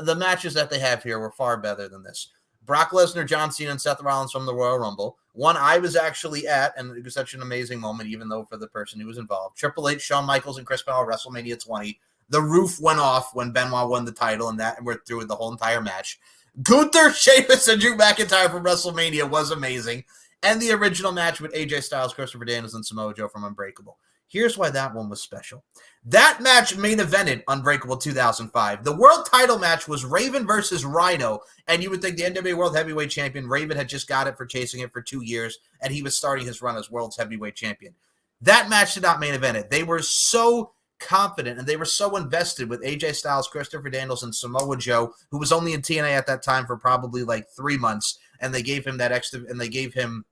The matches that they have here were far better than this. Brock Lesnar, John Cena, and Seth Rollins from the Royal Rumble. One I was actually at, and it was such an amazing moment, even though for the person who was involved. Triple H, Shawn Michaels, and Chris Benoit, WrestleMania 20. The roof went off when Benoit won the title, and we're through with the whole entire match. Gunther, Sheamus, and Drew McIntyre from WrestleMania was amazing. And the original match with AJ Styles, Christopher Daniels, and Samoa Joe from Unbreakable. Here's why that one was special. That match main evented Unbreakable 2005. The world title match was Raven versus Rhino, and you would think the NWA World Heavyweight Champion, Raven had just got it for chasing it for 2 years, and he was starting his run as World's Heavyweight Champion. That match did not main event it. They were so confident, and they were so invested with AJ Styles, Christopher Daniels, and Samoa Joe, who was only in TNA at that time for probably like 3 months, and they gave him that extra, and they gave him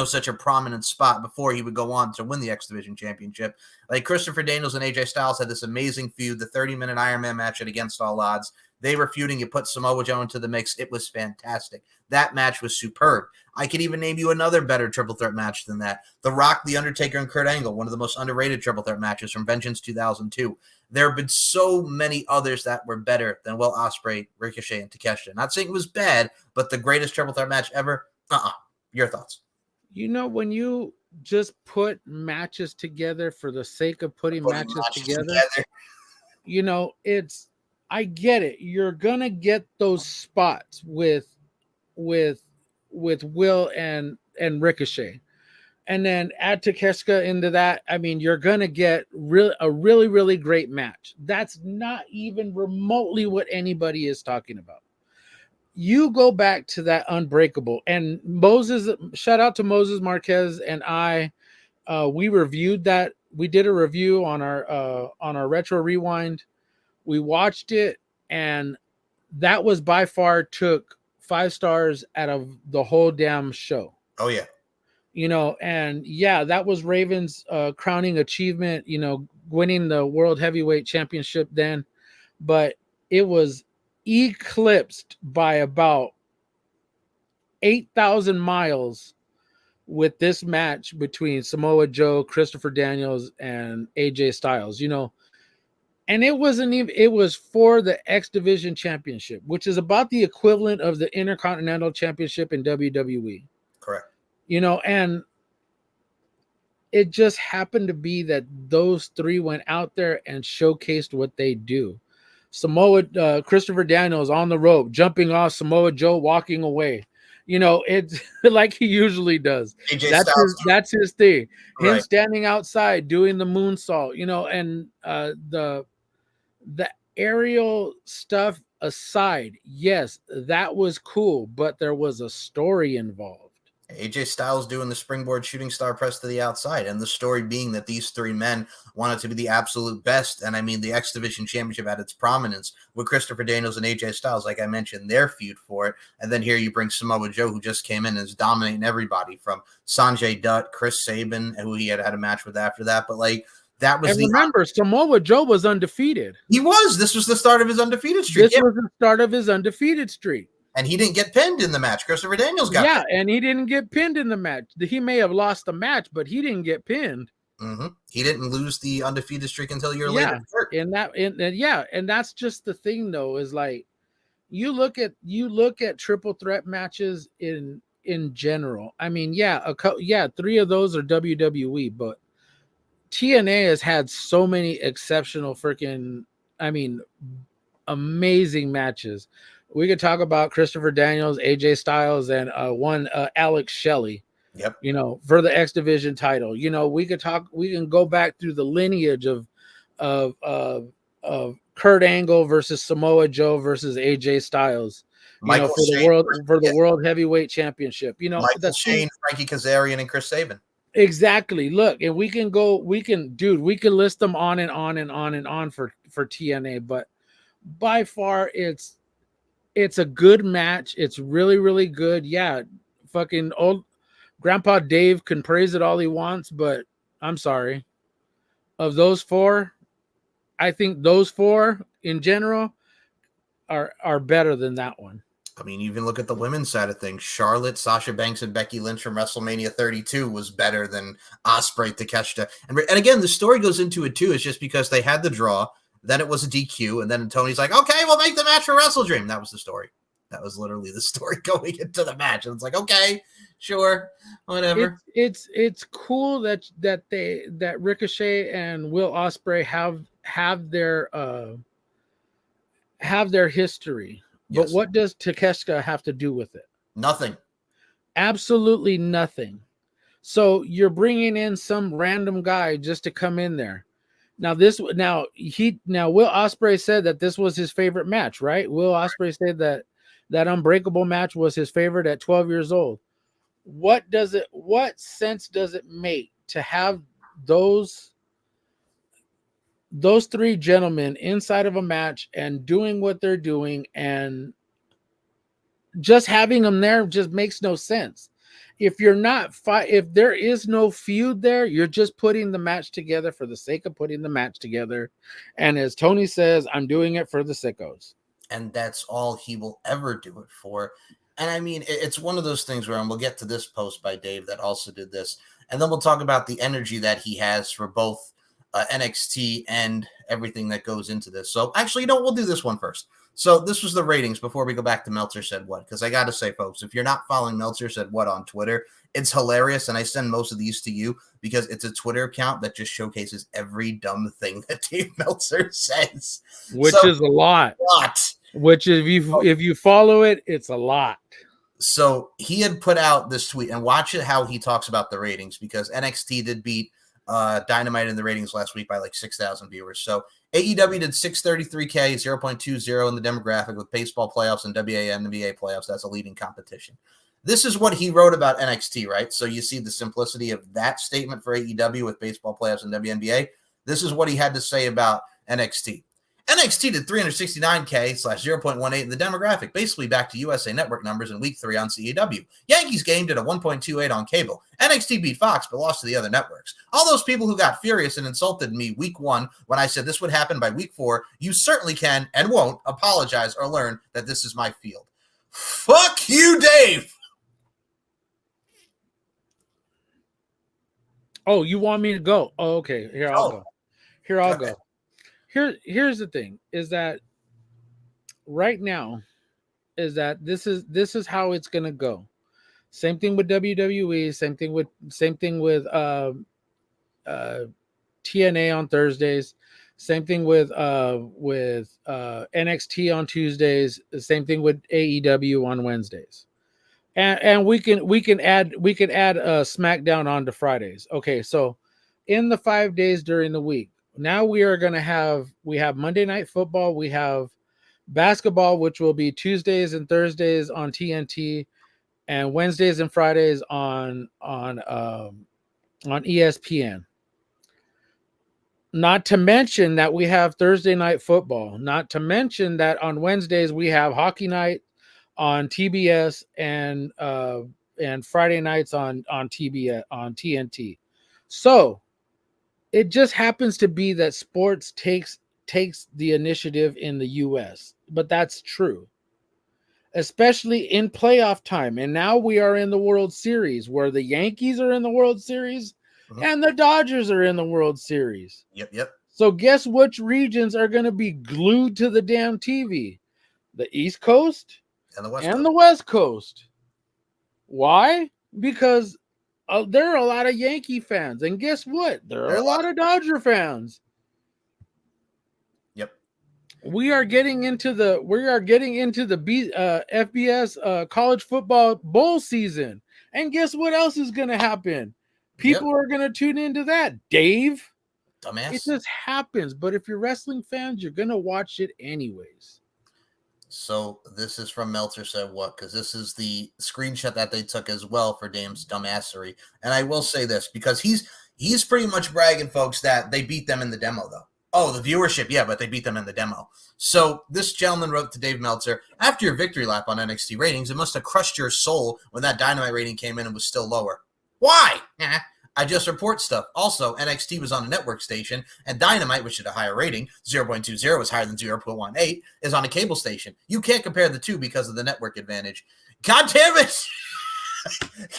such a prominent spot before he would go on to win the X Division Championship. Like Christopher Daniels and AJ Styles had this amazing feud, the 30-minute Iron Man match at Against All Odds. They were feuding. You put Samoa Joe into the mix. It was fantastic. That match was superb. I could even name you another better triple threat match than that. The Rock, The Undertaker, and Kurt Angle, one of the most underrated triple threat matches from Vengeance 2002. There have been so many others that were better than Will Ospreay, Ricochet, and Takeshita. Not saying it was bad, but the greatest triple threat match ever? Your thoughts? When you just put matches together for the sake of putting matches together, I get it. You're gonna get those spots with Will and Ricochet, and then add Takeshita into that. I mean, you're gonna get a really, really great match. That's not even remotely what anybody is talking about. You go back to that Unbreakable, and shout out to Moses Marquez and I. We reviewed that. We did a review on our Retro Rewind. We watched it, and that was by far took 5 stars out of the whole damn show. Oh yeah. And yeah, that was Raven's crowning achievement, winning the World Heavyweight Championship then, but it was eclipsed by about 8,000 miles with this match between Samoa Joe, Christopher Daniels, and AJ Styles, And it wasn't even, it was for the X Division Championship, which is about the equivalent of the Intercontinental Championship in WWE. Correct. You know, and it just happened to be that those three went out there and showcased what they do. Christopher Daniels on the rope, jumping off, Samoa Joe walking away. You know, it's like he usually does. That's his thing. Him standing outside doing the moonsault, you know, and the aerial stuff aside, yes, that was cool, but there was a story involved. AJ Styles doing the springboard shooting star press to the outside, and the story being that these three men wanted to be the absolute best. And I mean, the X Division Championship had its prominence with Christopher Daniels and AJ Styles, like I mentioned, their feud for it. And then here you bring Samoa Joe, who just came in and is dominating everybody, from Sanjay Dutt, Chris Sabin, who he had a match with after that. But like, that was remember, Samoa Joe was undefeated. He was. This was the start of his undefeated streak. This was the start of his undefeated streak. And he didn't get pinned in the match. Christopher Daniels got pinned. And he didn't get pinned in the match. He may have lost the match, but he didn't get pinned. Mm-hmm. He didn't lose the undefeated streak until a year later. And that's just the thing, though, is like you look at triple threat matches in general. I mean, three of those are WWE, but TNA has had so many exceptional amazing matches. We could talk about Christopher Daniels, AJ Styles, and Alex Shelley. Yep. You know, for the X Division title. You know, we can go back through the lineage of Kurt Angle versus Samoa Joe versus AJ Styles. For the World Heavyweight Championship. You know, Michael Shane, Frankie Kazarian, and Chris Sabin. Exactly. Look, and we can list them on and on and on and on for TNA, but by far it's a good match. It's really, really good. Yeah, fucking old Grandpa Dave can praise it all he wants, but I'm sorry. Of those four, I think those four in general are better than that one. I mean, even look at the women's side of things. Charlotte, Sasha Banks, and Becky Lynch from WrestleMania 32 was better than Ospreay, Takeshita. And again, the story goes into it too. It's just because they had the draw, then it was a DQ, and then Tony's like, okay, we'll make the match for WrestleDream. That was the story. That was literally the story going into the match. And it's like, okay, sure, whatever. It's cool that Ricochet and Will Ospreay have their history. But what does Takeshita have to do with it? Nothing. Absolutely nothing. So you're bringing in some random guy just to come in there. Now Will Ospreay said that this was his favorite match, right? Will Ospreay said that Unbreakable match was his favorite at 12 years old. What sense does it make to have those three gentlemen inside of a match and doing what they're doing, and just having them there just makes no sense. If there is no feud there, you're just putting the match together for the sake of putting the match together. And as Tony says, I'm doing it for the sickos. And that's all he will ever do it for. And I mean, it's one of those things where, and we'll get to this post by Dave that also did this, and then we'll talk about the energy that he has for both NXT and everything that goes into this. So actually, we'll do this one first. So this was the ratings before we go back to Meltzer Said What, because I got to say, folks, if you're not following Meltzer Said What on Twitter, it's hilarious, and I send most of these to you because it's a Twitter account that just showcases every dumb thing that Dave Meltzer says. Which is a lot. Which if you follow it, it's a lot. So he had put out this tweet, and watch it how he talks about the ratings, because NXT did beat Dynamite in the ratings last week by like 6,000 viewers. So AEW did 633K, 0.20 in the demographic with baseball playoffs and WNBA playoffs. That's a leading competition. This is what he wrote about NXT, right? So you see the simplicity of that statement for AEW with baseball playoffs and WNBA. This is what he had to say about NXT. NXT did 369K / 0.18 in the demographic, basically back to USA Network numbers in week 3 on CEW. Yankees game did a 1.28 on cable. NXT beat Fox, but lost to the other networks. All those people who got furious and insulted me week 1 when I said this would happen by week 4, you certainly can and won't apologize or learn that this is my field. Fuck you, Dave! Oh, you want me to go? Oh, okay. Here I'll go. here's the thing is that right now is that this is how it's gonna go. Same thing with WWE. Same thing with TNA on Thursdays. Same thing with NXT on Tuesdays. Same thing with AEW on Wednesdays. And we can add SmackDown on to Fridays. Okay, so in the 5 days during the week, now we have Monday Night Football, we have basketball, which will be Tuesdays and Thursdays on TNT, and Wednesdays and Fridays on ESPN. Not to mention that we have Thursday Night Football. Not to mention that on Wednesdays we have Hockey Night on TBS and Friday nights on TBS on TNT. So it just happens to be that sports takes the initiative in the US, but that's true, especially in playoff time. And now we are in the World Series where the Yankees are in the World Series and the Dodgers are in the World Series. Yep. So guess which regions are going to be glued to the damn TV? The East Coast and the West Coast. Why? Because there are a lot of Yankee fans, and guess what? There are a lot of Dodger fans. Yep. We are getting into the FBS college football bowl season, and guess what else is going to happen? People are going to tune into that, Dave. Dumbass. It just happens. But if you're wrestling fans, you're going to watch it anyways. So this is from Meltzer said what? Because this is the screenshot that they took as well for Dame's dumbassery. And I will say this because he's pretty much bragging, folks, that they beat them in the demo, though. Oh, the viewership, yeah, but they beat them in the demo. So this gentleman wrote to Dave Meltzer, after your victory lap on NXT ratings, it must have crushed your soul when that Dynamite rating came in and was still lower. Why? I just report stuff. Also, NXT was on a network station, and Dynamite, which had a higher rating, 0.20 was higher than 0.18, is on a cable station. You can't compare the two because of the network advantage. God damn it!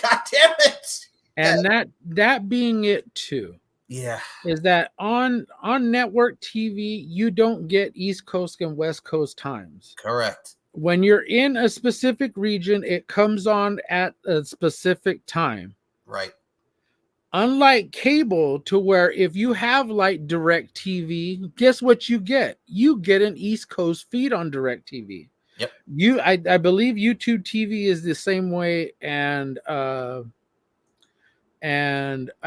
God damn it! And that being it too. Yeah. Is that on network TV, you don't get East Coast and West Coast times. Correct. When you're in a specific region, it comes on at a specific time. Right. Unlike cable, to where if you have like Direct TV, guess what you get? You get an East Coast feed on Direct TV. Yep. I believe YouTube TV is the same way, and I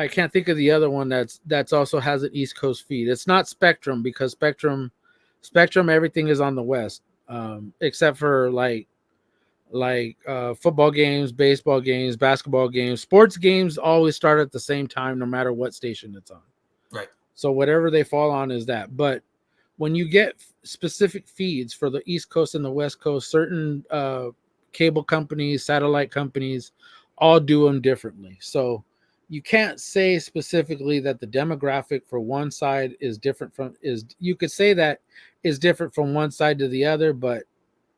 can't think of the other one that's also has an East Coast feed. It's not Spectrum, because Spectrum everything is on the West, except for like football games, baseball games, basketball games. Sports games always start at the same time no matter what station it's on. Right. So whatever they fall on is that. But when you get specific feeds for the East Coast and the West Coast, certain cable companies, satellite companies all do them differently. So you can't say specifically that the demographic for one side is different you could say that is different from one side to the other, but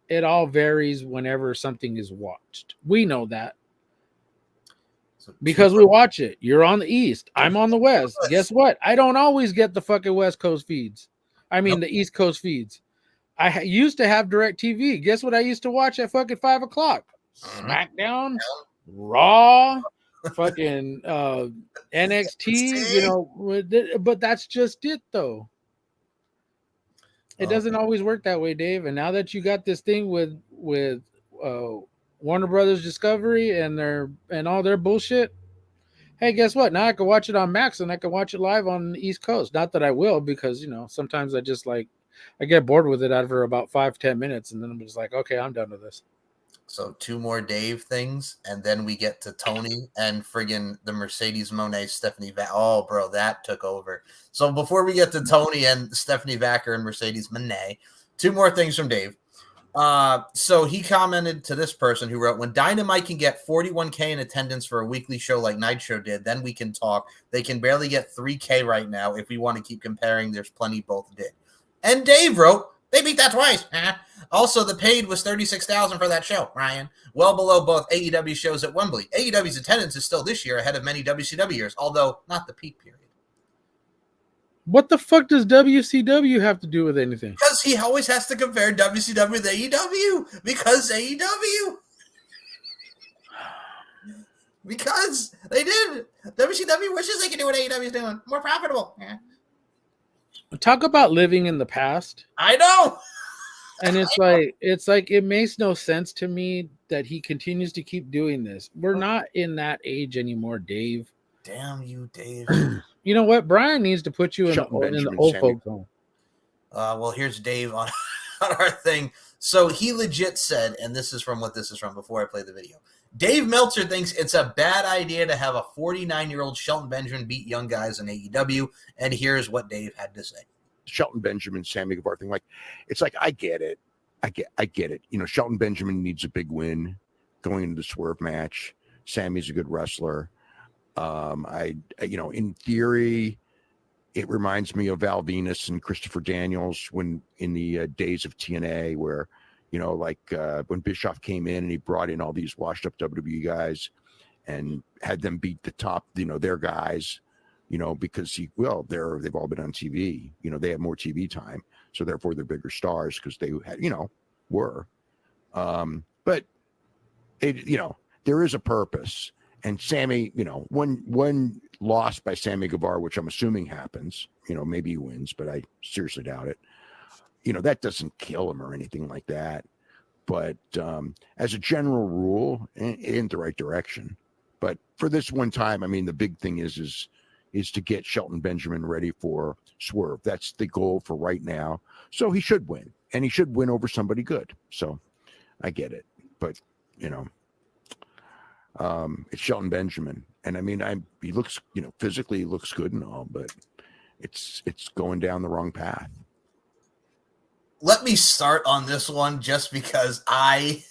it all varies whenever something is watched. We know that because we watch it. You're on the East. I'm on the West. Guess what? I don't always get the fucking West Coast feeds. I mean, the East Coast feeds. I used to have Direct TV. Guess what I used to watch at fucking 5 o'clock? SmackDown, Raw, fucking NXT, you know, but that's just it, though. It doesn't always work that way, Dave. And now that you got this thing with Warner Brothers Discovery and all their bullshit, hey, guess what? Now I can watch it on Max and I can watch it live on the East Coast. Not that I will, because sometimes I just I get bored with it after about 5-10 minutes, and then I'm just like, okay, I'm done with this. So 2 more Dave things, and then we get to Tony and friggin' the Mercedes Moné Stephanie Vac. Oh, bro, that took over. So before we get to Tony and Stephanie Vacker and Mercedes Moné, 2 more things from Dave. So he commented to this person who wrote, when Dynamite can get 41K in attendance for a weekly show like Night Show did, then we can talk. They can barely get 3K right now. If we want to keep comparing, there's plenty both did. And Dave wrote, they beat that twice. Also, the paid was $36,000 for that show, Ryan. Well below both AEW shows at Wembley. AEW's attendance is still this year ahead of many WCW years, although not the peak period. What the fuck does WCW have to do with anything? Because he always has to compare WCW with AEW. Because AEW. Because they did. WCW wishes they could do what AEW is doing. More profitable. Yeah. Talk about living in the past. I know. And it's like it makes no sense to me that he continues to keep doing this. We're not in that age anymore, Dave. Damn you, Dave. You know what? Brian needs to put you in the old folks home. Well, here's Dave on our thing. So he legit said, and this is from before I play the video. Dave Meltzer thinks it's a bad idea to have a 49-year-old Shelton Benjamin beat young guys in AEW, and here's what Dave had to say. Shelton Benjamin, Sammy Guevara thing, it's like I get it. I get it. You know, Shelton Benjamin needs a big win going into the Swerve match. Sammy's a good wrestler. In theory, it reminds me of Val Venus and Christopher Daniels when in the days of TNA, where when Bischoff came in and he brought in all these washed up WWE guys and had them beat the top, their guys, because they've all been on TV, they have more TV time. So therefore they're bigger stars because they had, were. But there is a purpose. And Sammy, one loss by Sammy Guevara, which I'm assuming happens, maybe he wins, but I seriously doubt it. That doesn't kill him or anything like that. But as a general rule, in the right direction. But for this one time, I mean, the big thing is to get Shelton Benjamin ready for Swerve. That's the goal for right now. So he should win, and he should win over somebody good. So I get it. But, it's Shelton Benjamin. And I mean, he looks, physically he looks good and all, but it's going down the wrong path. Let me start on this one just because I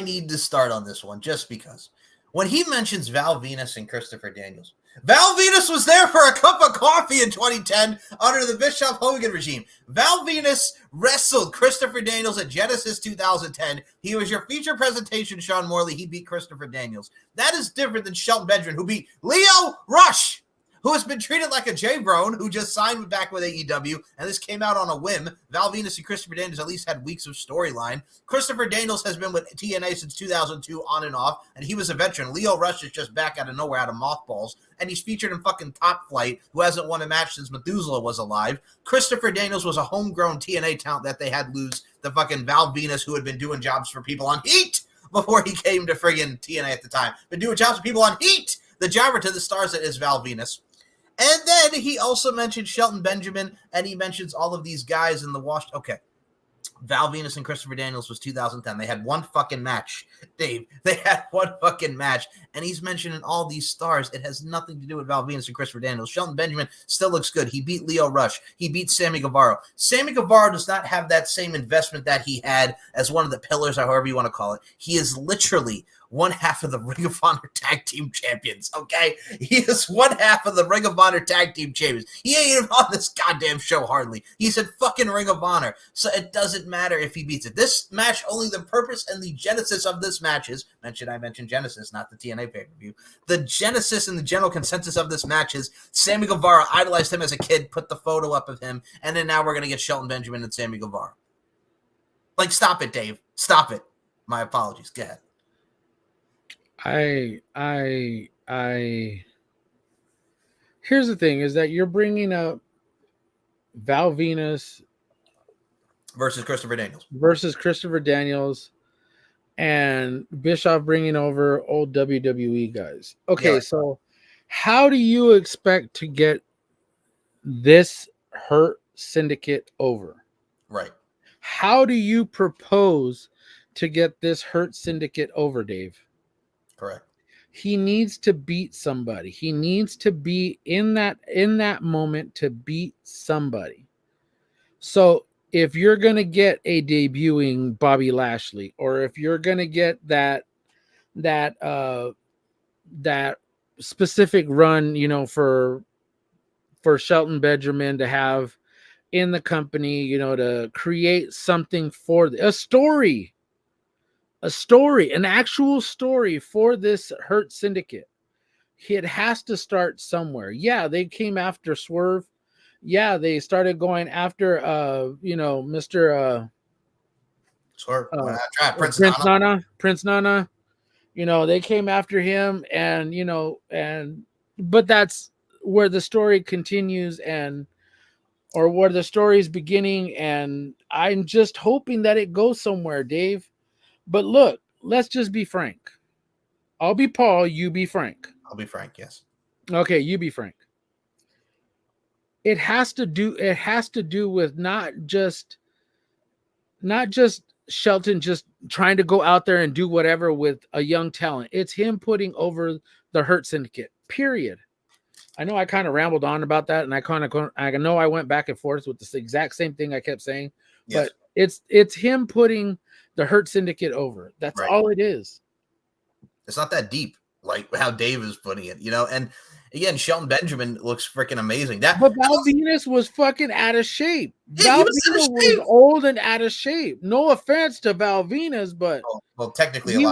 need to start on this one just because. When he mentions Val Venus and Christopher Daniels, Val Venus was there for a cup of coffee in 2010 under the Bischoff Hogan regime. Val Venus wrestled Christopher Daniels at Genesis 2010. He was your feature presentation, Sean Morley. He beat Christopher Daniels. That is different than Shelton Benjamin, who beat Leo Rush, who has been treated like a J-Bron, who just signed back with AEW, and this came out on a whim. Val Venus and Christopher Daniels at least had weeks of storyline. Christopher Daniels has been with TNA since 2002 on and off, and he was a veteran. Leo Rush is just back out of nowhere, out of mothballs, and he's featured in fucking Top Flight, who hasn't won a match since Methuselah was alive. Christopher Daniels was a homegrown TNA talent that they had lose the fucking Val Venus, who had been doing jobs for people on Heat before he came to friggin' TNA at the time. Been doing jobs for people on Heat, the jobber to the stars that is Val Venus. And then he also mentioned Shelton Benjamin, and he mentions all of these guys in the wash. Okay. Val Venus and Christopher Daniels was 2010. They had one fucking match, Dave. They had one fucking match. And he's mentioning all these stars. It has nothing to do with Val Venus and Christopher Daniels. Shelton Benjamin still looks good. He beat Leo Rush. He beat Sammy Guevara. Sammy Guevara does not have that same investment that he had as one of the pillars, or however you want to call it. He is literally one half of the Ring of Honor Tag Team Champions, okay? He is one half of the Ring of Honor Tag Team Champions. He ain't even on this goddamn show hardly. He's in fucking Ring of Honor, so it doesn't matter if he beats it. This match, only the purpose and the genesis of this match is, I mentioned Genesis, not the TNA pay-per-view. The genesis and the general consensus of this match is Sammy Guevara idolized him as a kid, put the photo up of him, and then now we're going to get Shelton Benjamin and Sammy Guevara. Like, stop it, Dave. Stop it. My apologies. Go ahead. Here's the thing, is that you're bringing up Val Venus versus Christopher Daniels and Bischoff bringing over old WWE guys. Okay, yeah. So how do you expect to get this Hurt Syndicate over? Right. How do you propose to get this Hurt Syndicate over, Dave? Correct. He needs to beat somebody. He needs to be in that moment to beat somebody. So if you're going to get a debuting Bobby Lashley, or if you're going to get that specific run, for Shelton Benjamin to have in the company, to create something for a story, an actual story for this Hurt Syndicate, it has to start somewhere. Yeah, they came after Swerve. Yeah, they started going after Mr. Swerve. Prince Nana. They came after him, and but that's where the story continues, or where the story is beginning, and I'm just hoping that it goes somewhere, Dave. But look, let's just be frank. I'll be Paul, you be Frank. I'll be Frank, yes. Okay, you be Frank. It has to do with not just Shelton just trying to go out there and do whatever with a young talent. It's him putting over the Hurt Syndicate, period. I know I kind of rambled on about that, and I know I went back and forth with the exact same thing I kept saying, yes. But it's him putting the Hurt Syndicate over. That's right. all it is. It's not that deep, like how Dave is putting it, and again, Shelton Benjamin looks freaking amazing. But Val Venus was fucking out of shape. Val Venus was old and out of shape. No offense to Val Venus, but well, technically, he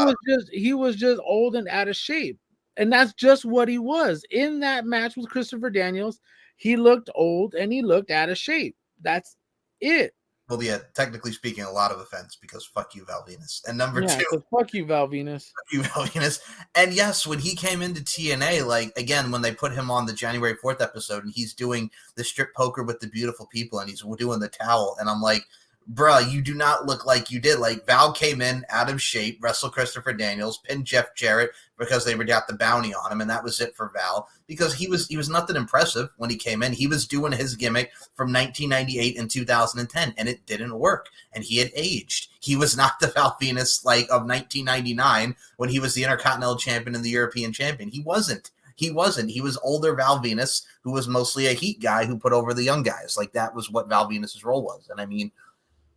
was just old and out of shape, and that's just what he was in that match with Christopher Daniels. He looked old and he looked out of shape. That's it. Well, yeah, technically speaking, a lot of offense because fuck you, Val Venus. And number two, fuck you, Val Venus. Fuck you, Val Venus. And yes, when he came into TNA, like again, when they put him on the January 4th episode and he's doing the strip poker with the beautiful people and he's doing the towel, and I'm like, bruh, you do not look like you did. Like Val came in out of shape, wrestled Christopher Daniels, pinned Jeff Jarrett because they got the bounty on him, and that was it for Val because he was nothing impressive when he came in. He was doing his gimmick from 1998 and 2010, and it didn't work. And he had aged. He was not the Val Venus like of 1999 when he was the Intercontinental Champion and the European Champion. He wasn't. He was older Val Venus, who was mostly a heat guy who put over the young guys. Like that was what Val Venus's role was. And I mean,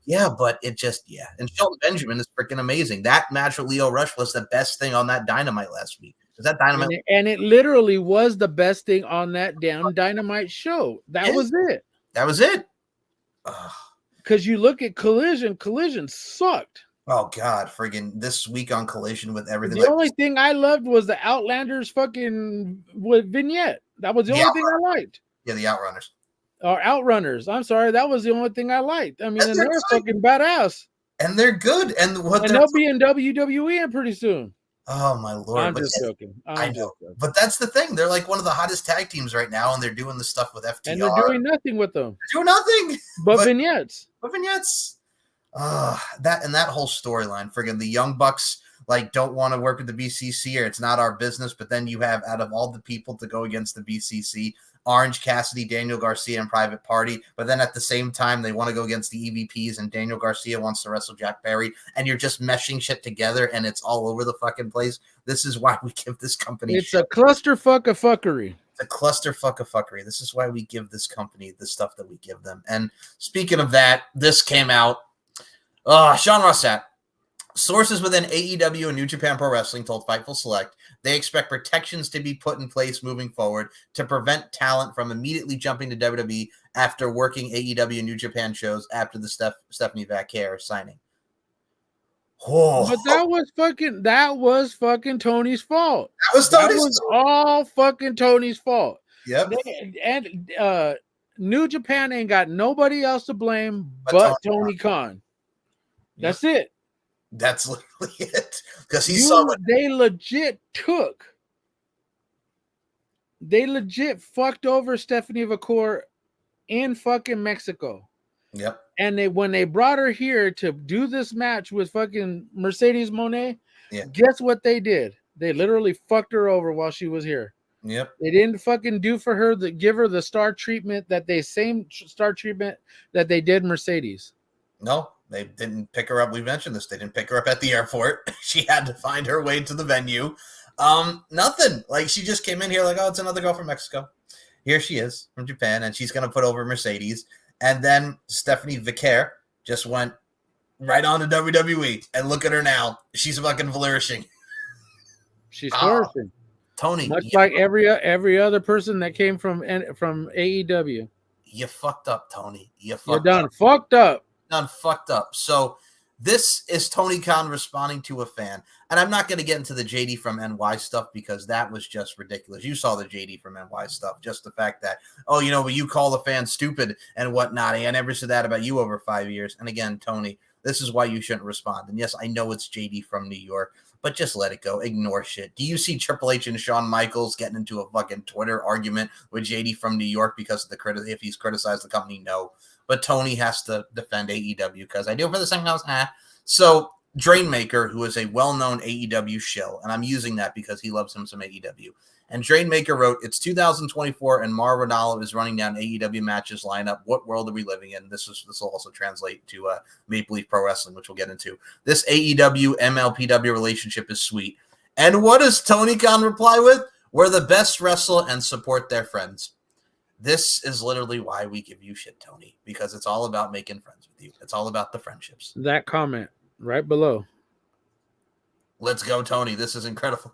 yeah, but it just, And Shelton Benjamin is freaking amazing. That match with Lio Rush was the best thing on that Dynamite last week. Was that Dynamite? And it literally was the best thing on that damn Dynamite show. That was it. That was it. Because you look at Collision sucked. Oh, God. Friggin' this week on Collision with everything. The only thing I loved was the Outlanders fucking vignette. That was the only thing I liked. Yeah, the Outrunners. Or Outrunners. I'm sorry, that was the only thing I liked. I mean, and they're fucking badass. And they're good. And they'll be in WWE pretty soon. Oh my Lord. I'm just joking. I know. But that's the thing. They're like one of the hottest tag teams right now, and they're doing the stuff with FTR. And they're doing nothing with them. They're doing nothing. But vignettes. But vignettes. That whole storyline. Friggin' the Young Bucks like don't want to work with the BCC or it's not our business. But then you have out of all the people to go against the BCC, Orange Cassidy, Daniel Garcia, and Private Party. But then at the same time, they want to go against the EVPs, and Daniel Garcia wants to wrestle Jack Perry, and you're just meshing shit together, and it's all over the fucking place. This is why we give this company It's a clusterfuck of fuckery. It's a clusterfuck of fuckery. This is why we give this company the stuff that we give them. And speaking of that, this came out. Sean Rossat. Sources within AEW and New Japan Pro Wrestling told Fightful Select they expect protections to be put in place moving forward to prevent talent from immediately jumping to WWE after working AEW and New Japan shows after the Stephanie Vaquer signing. Oh. But that was fucking Tony's fault. That was all fucking Tony's fault. Yep. And New Japan ain't got nobody else to blame but Tony Khan. That's it. That's literally it. Because they legit fucked over Stephanie Vaquer in fucking Mexico. Yep. And when they brought her here to do this match with fucking Mercedes Moné, guess what they did? They literally fucked her over while she was here. Yep. They didn't fucking give her the star treatment that they did Mercedes. No. They didn't pick her up. We mentioned this. They didn't pick her up at the airport. She had to find her way to the venue. Nothing. Like she just came in here like, oh, it's another girl from Mexico. Here she is from Japan, and she's going to put over Mercedes. And then Stephanie Vaquer just went right on to WWE. And look at her now. She's fucking flourishing. She's flourishing. Tony. Much like every other person that came from AEW. You fucked up, Tony. You're done fucked up. Done fucked up. So This is Tony Khan responding to a fan. And I'm not going to get into the JD from NY stuff because that was just ridiculous. You saw the JD from NY stuff. Just the fact that, oh, you know, but you call the fan stupid and whatnot. I never said that about you over 5 years. And again, Tony, this is why you shouldn't respond. And yes, I know it's JD from New York, but just let it go. Ignore shit. Do you see Triple H and Shawn Michaels getting into a fucking Twitter argument with JD from New York because of if he's criticized the company? No. But Tony has to defend AEW because I do it for the second house. So Drainmaker, who is a well-known AEW shill, and I'm using that because he loves him some AEW. And Drainmaker wrote, "It's 2024 and Mauro Ranallo is running down AEW matches lineup. What world are we living in?" This will also translate to Maple Leaf Pro Wrestling, which we'll get into. "This AEW MLPW relationship is sweet." And what does Tony Khan reply with? "We're the best wrestle and support their friends." This is literally why we give you shit, Tony, because it's all about making friends with you. It's all about the friendships. That comment right below. Let's go, Tony. This is incredible.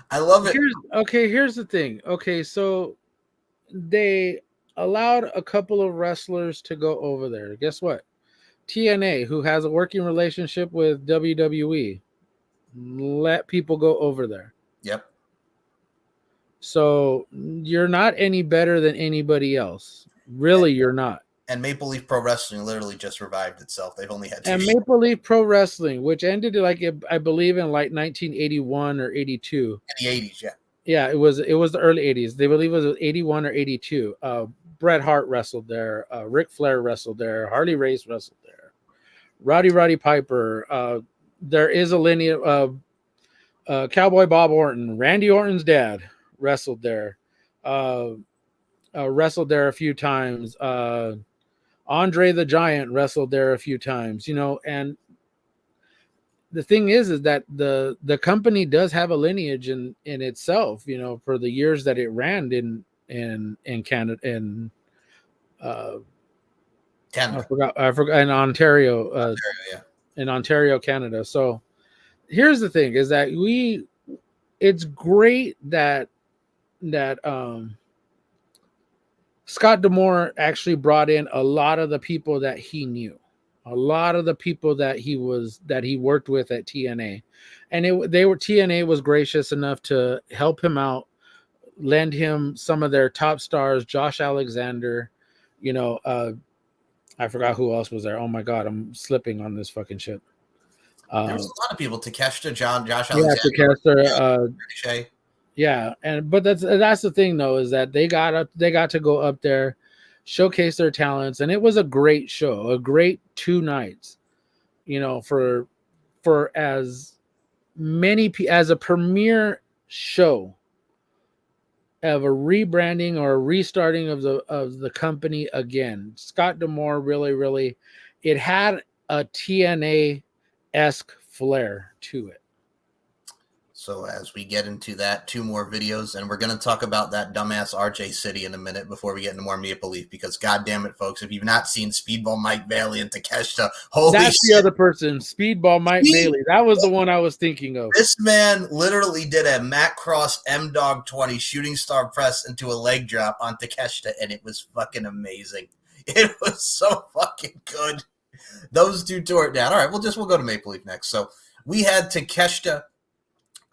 I love it. Here's the thing. Okay, so they allowed a couple of wrestlers to go over there. Guess what? TNA, who has a working relationship with WWE, let people go over there. Yep. So you're not any better than anybody else. Really, you're not. And Maple Leaf Pro Wrestling literally just revived itself. They've only had two. And Maple Leaf Pro Wrestling, which ended I believe in like 1981 or 82. In the 80s, yeah. Yeah, it was the early 80s. They believe it was 81 or 82. Bret Hart wrestled there. Ric Flair wrestled there. Harley Race wrestled there. Roddy Piper. There is a lineage of Cowboy Bob Orton, Randy Orton's dad, wrestled there. Wrestled there a few times. Andre the Giant wrestled there a few times. You know, and the thing is that the company does have a lineage in itself. You know, for the years that it ran in Canada in Canada. I forgot in Ontario. Yeah. In Ontario, Canada. So here's the thing: is that it's great that Scott D'Amore actually brought in a lot of the people that he knew, a lot of the people that he worked with at TNA, and TNA was gracious enough to help him out, lend him some of their top stars, Josh Alexander, you know, I forgot who else was there. Oh my God, I'm slipping on this fucking shit. There was a lot of people. Takeshita, Josh Alexander. Yeah, but that's the thing though, is that they got to go up there, showcase their talents, and it was a great show, a great 2 nights. You know, for as a premiere show of a rebranding or a restarting of the company again. Scott D'Amore really, it had a TNA-esque flair to it. So as we get into that, 2 more videos, and we're going to talk about that dumbass RJ City in a minute before we get into more Maple Leaf, because God damn it, folks, if you've not seen Speedball Mike Bailey and Takeshita, that's the other person, Speedball Mike Bailey. That was the one I was thinking of. This man literally did a Matt Cross M-Dog 20 shooting star press into a leg drop on Takeshita, and it was fucking amazing. It was so fucking good. Those 2 tore it down. All right, we'll go to Maple Leaf next. So we had Takeshita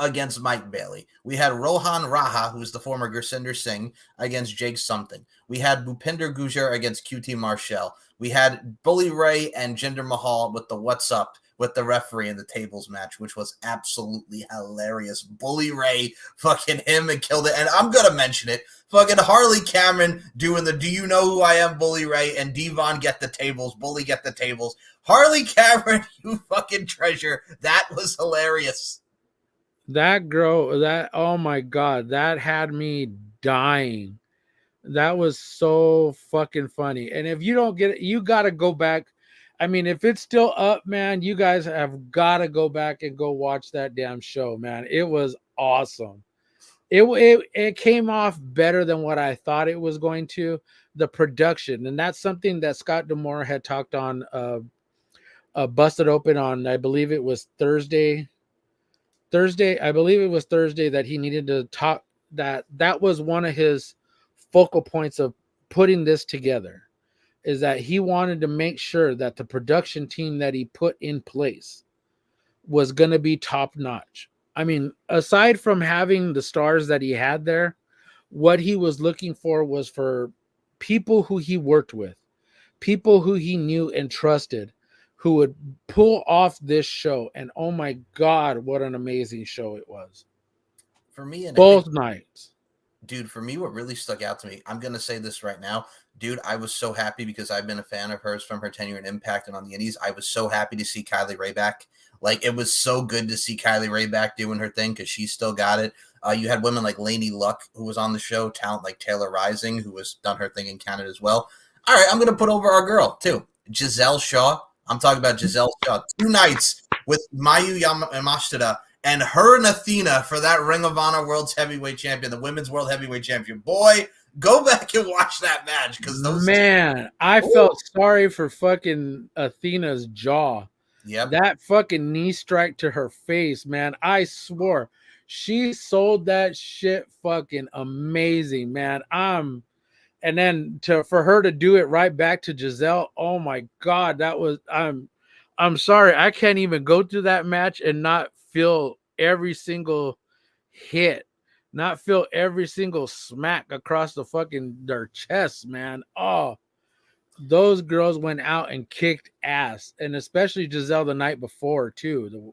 against Mike Bailey. We had Rohan Raha, who's the former Gursinder Singh, against Jake Something. We had Bhupinder Gujar against QT Marshall. We had Bully Ray and Jinder Mahal with the What's Up with the referee in the tables match, which was absolutely hilarious. Bully Ray fucking him and killed it. And I'm going to mention it. Fucking Harley Cameron doing the "Do you know who I am, Bully Ray?" and Devon get the tables, Bully get the tables. Harley Cameron, you fucking treasure. That was hilarious. That girl, oh my God, that had me dying. That was so fucking funny. And if you don't get it, you got to go back. I mean, if it's still up, man, you guys have got to go back and go watch that damn show, man. It was awesome. It came off better than what I thought it was going to. The production, and that's something that Scott D'Amore had talked on, Busted Open on, I believe it was Thursday, I believe it was Thursday, that he needed to talk, that was one of his focal points of putting this together. is that he wanted to make sure that the production team that he put in place was going to be top notch. I mean, aside from having the stars that he had there, what he was looking for was for people who he worked with, people who he knew and trusted, who would pull off this show. And oh my God, what an amazing show it was. For me, and both nights. Dude, for me, what really stuck out to me, I'm going to say this right now. Dude, I was so happy because I've been a fan of hers from her tenure in Impact and on the Indies. I was so happy to see Kylie Ray back. Like, it was so good to see Kylie Ray back doing her thing because she still got it. You had women like Lainey Luck, who was on the show, talent like Taylor Rising, who has done her thing in Canada as well. All right, I'm going to put over our girl, too. Giselle Shaw. I'm talking about Giselle Shaw. 2 nights with Mayu Yamashita and her and Athena for that Ring of Honor World's Heavyweight Champion, the Women's World Heavyweight Champion. Boy, go back and watch that match because those I felt sorry for fucking Athena's jaw. Yep. That fucking knee strike to her face, man. I swore she sold that shit fucking amazing, man. And then for her to do it right back to Giselle, oh my God, that was I'm sorry, I can't even go through that match and not feel every single hit, not feel every single smack across the fucking their chest, man. Oh, those girls went out and kicked ass, and especially Giselle the night before too.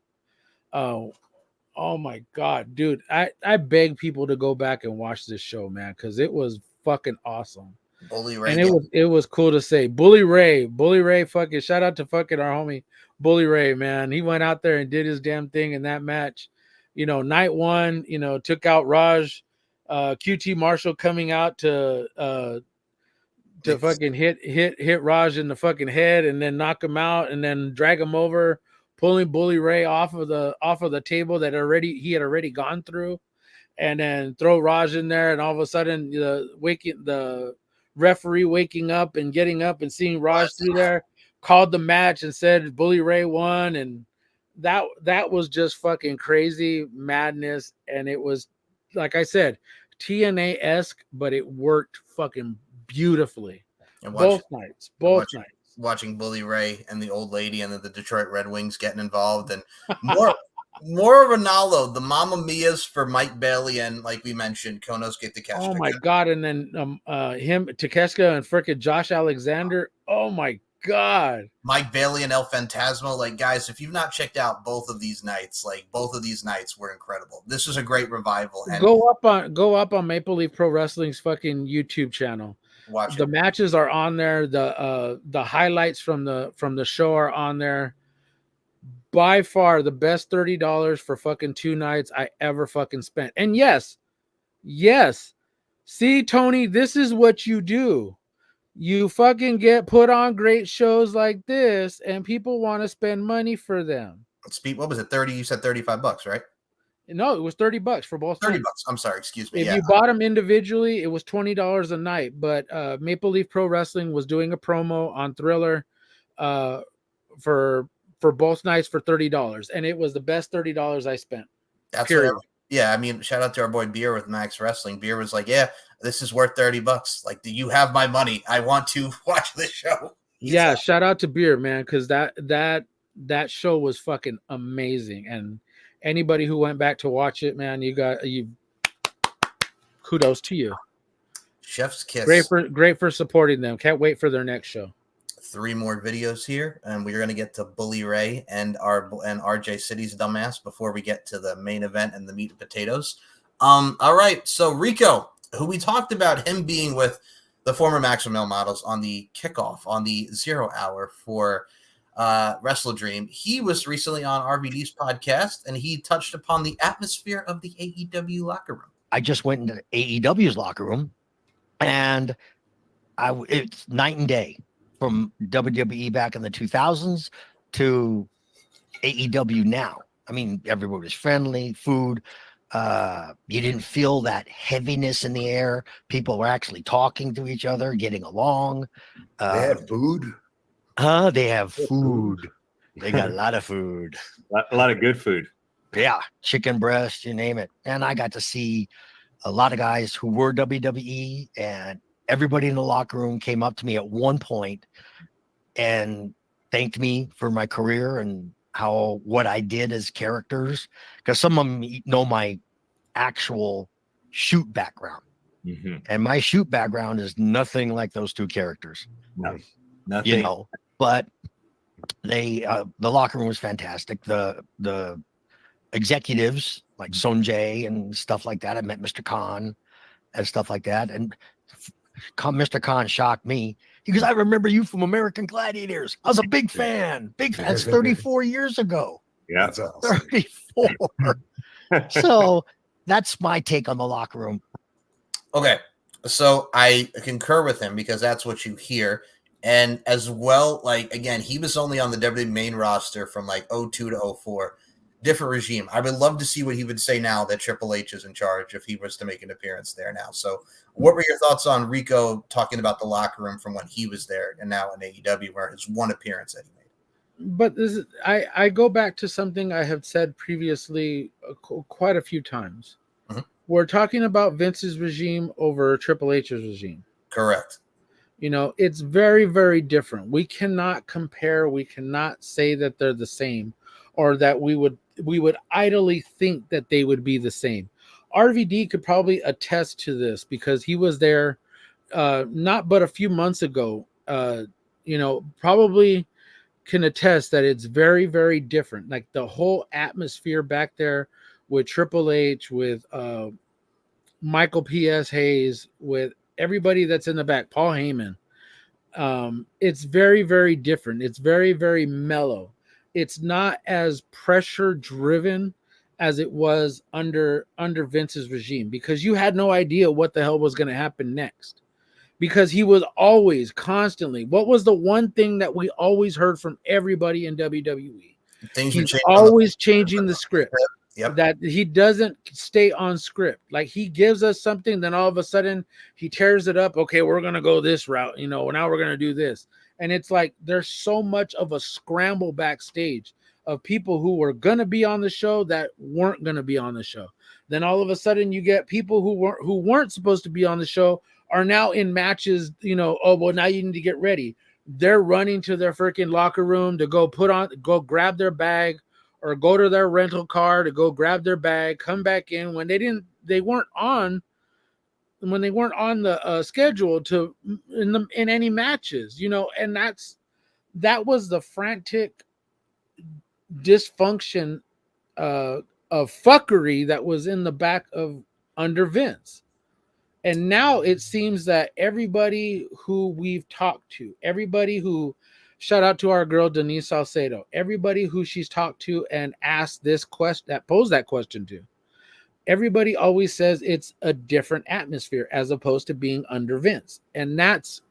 Oh my God, dude, I beg people to go back and watch this show, man, because it was fucking awesome. Bully Ray, and it was cool to say Bully Ray, fucking shout out to fucking our homie Bully Ray, man. He went out there and did his damn thing in that match. You know, night one, you know, took out Raj, QT Marshall coming out to fucking hit Raj in the fucking head and then knock him out and then drag him over, pulling Bully Ray off of the table that he had already gone through, and then throw Raj in there, and all of a sudden the referee waking up and getting up and seeing Raj through there, called the match and said Bully Ray won, and that was just fucking crazy madness. And it was, like I said, TNA-esque, but it worked fucking beautifully. And both nights. Watching Bully Ray and the old lady and the Detroit Red Wings getting involved, and more of Ronaldo, the Mamma Mia's for Mike Bailey and, like we mentioned, Konosuke Takeshita. Oh my God! And then him, Takeshita, and frickin' Josh Alexander. Oh my God! Mike Bailey and El Fantasma. Like, guys, if you've not checked out both of these nights, were incredible. This was a great revival. And go up on Maple Leaf Pro Wrestling's fucking YouTube channel. Watch the it. Matches are on there. The highlights from the show are on there. By far the best $30 for fucking 2 nights I ever fucking spent. And yes, see, Tony, this is what you do. You fucking get put on great shows like this, and people want to spend money for them. What was it? 30? You said $35, right? No, it was $30 for both. $30. I'm sorry, excuse me. If you bought them individually, it was $20 a night. But Maple Leaf Pro Wrestling was doing a promo on Thriller for both nights for $30, and it was the best $30 I spent. That's right. Yeah, I mean, shout out to our boy Beer with Max Wrestling. Beer was like, "Yeah, this is worth $30. Like, do you have my money? I want to watch this show." Yeah, shout out to Beer, man, because that show was fucking amazing. And anybody who went back to watch it, man, you kudos to you. Chef's kiss. Great for supporting them. Can't wait for their next show. 3 more videos here, and we're going to get to Bully Ray and RJ City's dumbass before we get to the main event and the meat and potatoes. All right, so Rico, who we talked about him being with the former Maximum Male models on the kickoff on the 0 hour for Wrestle Dream, he was recently on RVD's podcast, and he touched upon the atmosphere of the AEW locker room. I just went into AEW's locker room, and it's night and day. From WWE back in the 2000s to AEW now. I mean, everyone was friendly, food. You didn't feel that heaviness in the air. People were actually talking to each other, getting along. They had food? They have food. They got a lot of food. A lot of good food. Yeah, chicken breast, you name it. And I got to see a lot of guys who were WWE and everybody in the locker room came up to me at one point and thanked me for my career and what I did as characters, because some of them know my actual shoot background. And my shoot background is nothing like those two characters. No, nothing. But the locker room was fantastic. The executives like Sonjay and stuff like that. I met Mr. Khan and stuff like that. And Mr. Khan shocked me. He goes, I remember you from American Gladiators. I was a big fan. That's 34 years ago. Yeah, that's awesome. 34. So that's my take on the locker room. Okay. So I concur with him because that's what you hear. And as well, like, again, he was only on the WWE main roster from like 02 to 04. Different regime. I would love to see what he would say now that Triple H is in charge if he was to make an appearance there now. So what were your thoughts on Rico talking about the locker room from when he was there and now in AEW, where his one appearance that he made? But I go back to something I have said previously quite a few times. We're talking about Vince's regime over Triple H's regime. Correct. It's very, very different. We cannot compare. We cannot say that they're the same, or that we would idly think that they would be the same. RVD could probably attest to this because he was there not but a few months ago. Probably can attest that it's very, very different. Like the whole atmosphere back there with Triple H, with Michael P.S. Hayes, with everybody that's in the back, Paul Heyman. It's very, very different. It's very, very mellow. It's not as pressure driven as it was under Vince's regime, because you had no idea what the hell was going to happen next, because he was always constantly. What was the one thing that we always heard from everybody in WWE? He's always changing the script. Yep. That he doesn't stay on script. Like he gives us something, then all of a sudden he tears it up. Okay, we're going to go this route. Now we're going to do this. And it's like there's so much of a scramble backstage of people who were going to be on the show that weren't going to be on the show. Then all of a sudden you get people who weren't supposed to be on the show are now in matches, oh, well, now you need to get ready. They're running to their freaking locker room to go grab their bag, or go to their rental car to go grab their bag, come back in when they weren't on the schedule in any matches, and that was the frantic dysfunction of fuckery that was in the back of under Vince. And now it seems that everybody who we've talked to, everybody who, shout out to our girl Denise Salcedo, everybody who she's talked to and asked this question, that posed that question to, everybody always says it's a different atmosphere as opposed to being under Vince. And that's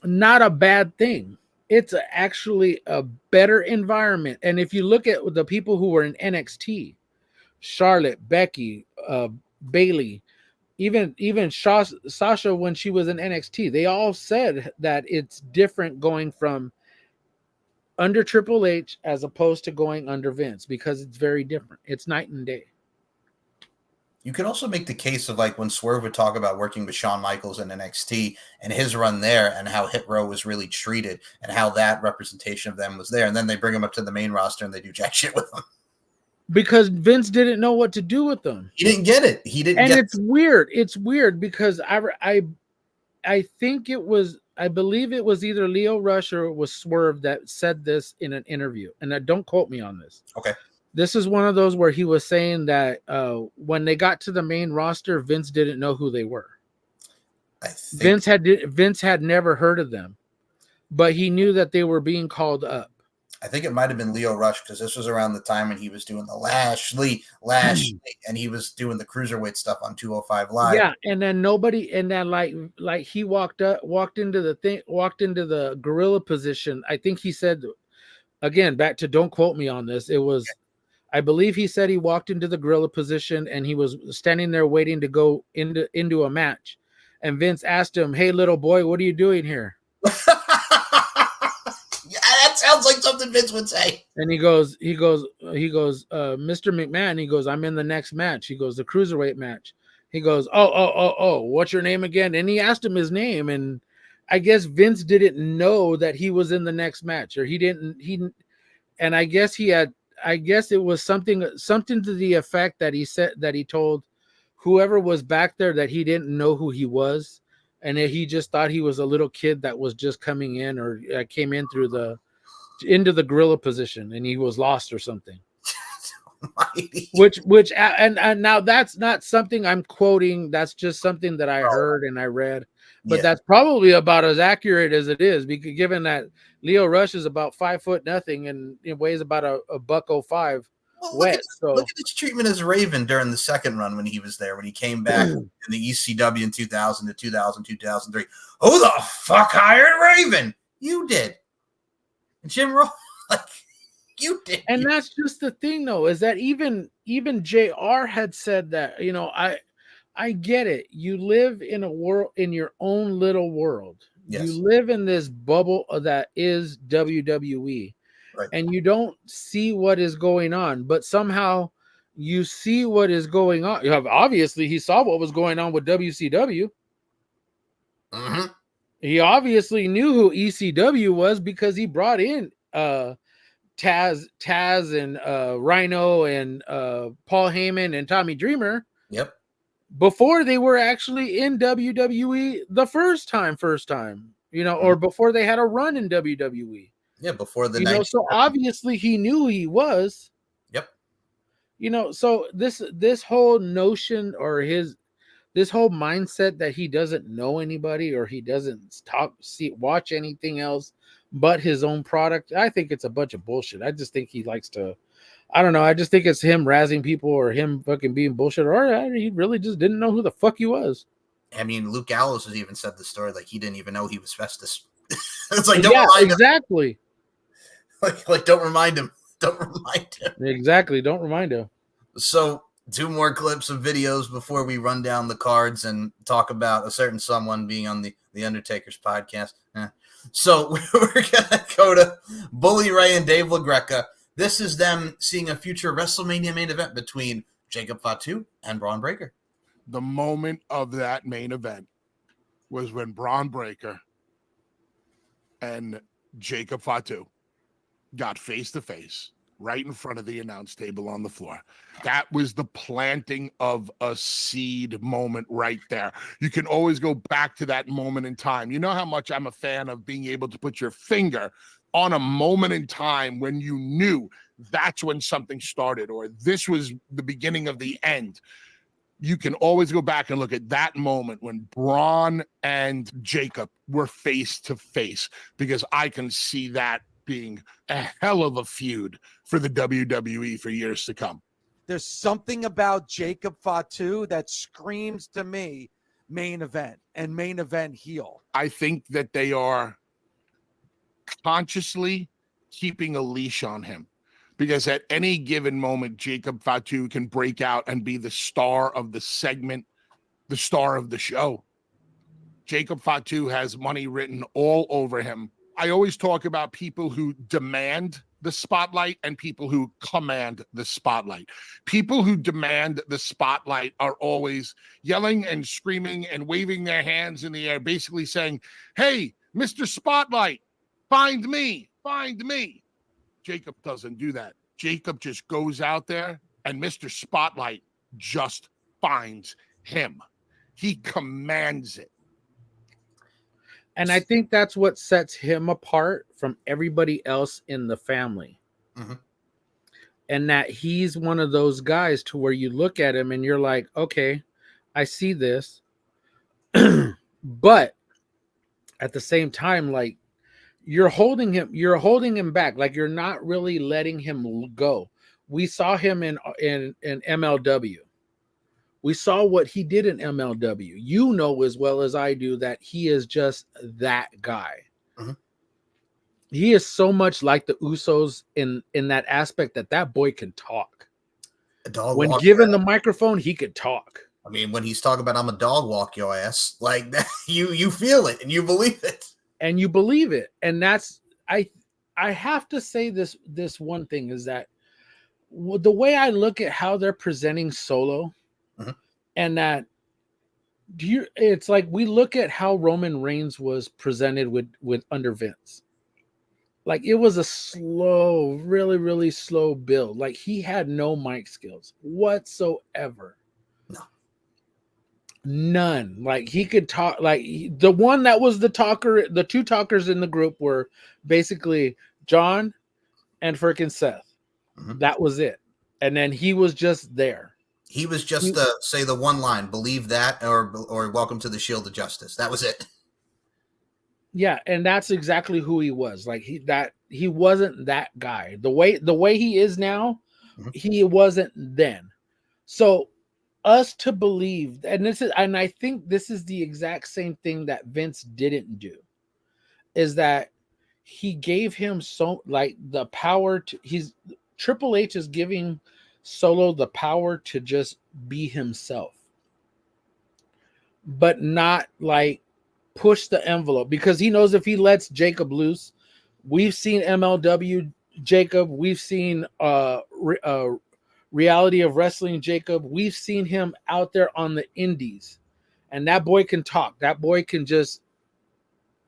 not a bad thing. It's actually a better environment. And if you look at the people who were in NXT, Charlotte, Becky, Bailey, even Sasha when she was in NXT, they all said that it's different going from under Triple H as opposed to going under Vince, because it's very different. It's night and day. You could also make the case of like when Swerve would talk about working with Shawn Michaels in NXT and his run there, and how Hit Row was really treated and how that representation of them was there. And then they bring him up to the main roster and they do jack shit with them. Because Vince didn't know what to do with them. He didn't get it. It's weird. It's weird because I think it was, I believe it was either Leo Rush or it was Swerve that said this in an interview. And don't quote me on this. Okay. This is one of those where he was saying that when they got to the main roster, Vince didn't know who they were. Vince had never heard of them, but he knew that they were being called up. I think it might have been Leo Rush, because this was around the time when he was doing the Lashley, and he was doing the cruiserweight stuff on 205 Live. Yeah, and then like he walked into the gorilla position. I think he said, again, back to don't quote me on this. It was, I believe he said he walked into the gorilla position and he was standing there waiting to go into a match, and Vince asked him, "Hey, little boy, what are you doing here?" Sounds like something Vince would say. And he goes, Mr. McMahon, he goes, I'm in the next match. He goes, the cruiserweight match. He goes, oh, what's your name again? And he asked him his name, and I guess Vince didn't know that he was in the next match, or and I guess it was something to the effect that he said, that he told whoever was back there that he didn't know who he was, and that he just thought he was a little kid that was just coming in, or came in into the gorilla position, and he was lost or something. which and now that's not something I'm quoting, that's just something that I heard and I read, but that's probably about as accurate as it is, because given that Lio Rush is about 5'0" and it weighs about a $105 wet. Look at his treatment as Raven during the second run when he was there, when he came back in the ECW in 2000 to 2003. Who the fuck hired Raven? You did. And Jim Ross, like, you did. And that's just the thing, though, is that even JR had said that, you know, I get it. You live in a world, in your own little world. Yes. You live in this bubble that is WWE. Right. And you don't see what is going on, but somehow you see what is going on. Obviously, he saw what was going on with WCW. Mm-hmm. He obviously knew who ECW was, because he brought in Taz and Rhino and Paul Heyman and Tommy Dreamer. Yep. Before they were actually in WWE the first time, you know, or before they had a run in WWE. Yeah, before the night. So obviously he knew who he was. Yep. You know, so this whole notion, or this whole mindset that he doesn't know anybody, or he doesn't watch anything else but his own product, I think it's a bunch of bullshit. I just think he likes to, I don't know, I just think it's him razzing people, or him fucking being bullshit, or he really just didn't know who the fuck he was. I mean, Luke Gallows has even said the story, like, he didn't even know he was Festus. It's like, exactly. Like, don't remind him. Don't remind him. Exactly. Don't remind him. So, 2 more clips of videos before we run down the cards and talk about a certain someone being on the Undertaker's podcast. So, we're going to go to Bully Ray and Dave LaGreca. This is them seeing a future WrestleMania main event between Jacob Fatu and Bron Breakker. The moment of that main event was when Bron Breakker and Jacob Fatu got face to face right in front of the announce table on the floor. That was the planting of a seed moment right there. You can always go back to that moment in time. You know how much I'm a fan of being able to put your finger on a moment in time when you knew that's when something started, or this was the beginning of the end. You can always go back and look at that moment when Bron and Jacob were face to face, because I can see that being a hell of a feud for the WWE for years to come. There's something about Jacob Fatu that screams to me main event and main event heel. I think that they are consciously keeping a leash on him, because at any given moment, Jacob Fatu can break out and be the star of the segment, the star of the show. Jacob Fatu has money written all over him. I always talk about people who demand the spotlight and people who command the spotlight. People who demand the spotlight are always yelling and screaming and waving their hands in the air, basically saying, "Hey, Mr. Spotlight, find me, find me." Jacob doesn't do that. Jacob just goes out there and Mr. Spotlight just finds him. He commands it. And I think that's what sets him apart from everybody else in the family. Mm-hmm. And that he's one of those guys to where you look at him and you're like, okay, I see this. But at the same time, like, you're holding him back. Like, you're not really letting him go. We saw him in MLW. We saw what he did in MLW. You know as well as I do that he is just that guy. Mm-hmm. He is so much like the Usos in that aspect that boy can talk. When given the microphone, he could talk. I mean, when he's talking about "I'm a dog, walk your ass," like that, you feel it and you believe it. And you believe it. And that's I have to say this one thing is that the way I look at how they're presenting Solo, mm-hmm. and that It's like we look at how Roman Reigns was presented with under Vince. Like it was a slow, really, really slow build. Like he had no mic skills whatsoever. No. None. Like he could talk. Like the one that was the talker, the two talkers in the group were basically John and freaking Seth. Mm-hmm. That was it. And then he was just there. He was just say the one line, believe that, or welcome to the Shield of Justice. That was it. Yeah, and that's exactly who he was. Like he wasn't that guy. The way he is now, mm-hmm. he wasn't then. So us to believe, and I think this is the exact same thing that Vince didn't do, is that he gave him the power to Triple H is giving Solo the power to just be himself, but not like push the envelope, because he knows if he lets Jacob loose, we've seen MLW Jacob, we've seen Reality of Wrestling Jacob, we've seen him out there on the indies, and that boy can talk. That boy can just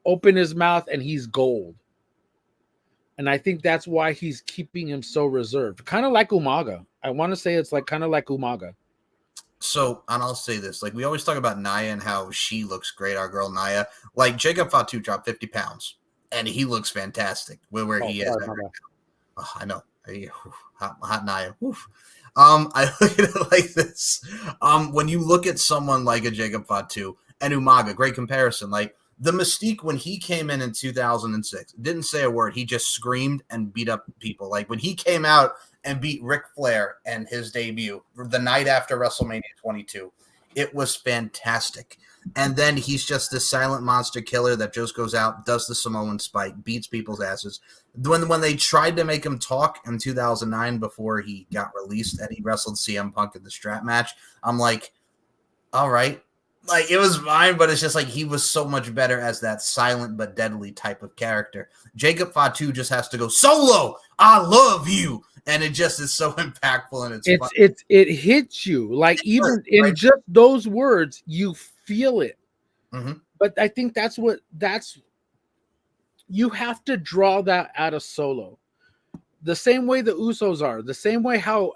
open his mouth and he's gold. And I think that's why he's keeping him so reserved. Kind of like Umaga. I want to say it's like kind of like Umaga. So, and I'll say this, like we always talk about Nia and how she looks great, our girl Nia. Like Jacob Fatu dropped 50 pounds and he looks fantastic where he is. Oh, I know. Hot Nia. Oof. I look at it like this. When you look at someone like a Jacob Fatu and Umaga, great comparison. Like the Mystique when he came in 2006, didn't say a word. He just screamed and beat up people. Like when he came out and beat Ric Flair and his debut the night after WrestleMania 22, it was fantastic. And then he's just this silent monster killer that just goes out, does the Samoan spike, beats people's asses. When they tried to make him talk in 2009 before he got released and he wrestled CM Punk in the strap match, I'm like, all right. Like, it was fine, but it's just like he was so much better as that silent but deadly type of character. Jacob Fatu just has to go, Solo, I love you. And it just is so impactful, and it hits you. Like, even in just those words, you feel it. Mm-hmm. But I think you have to draw that out of Solo. The same way the Usos are, the same way how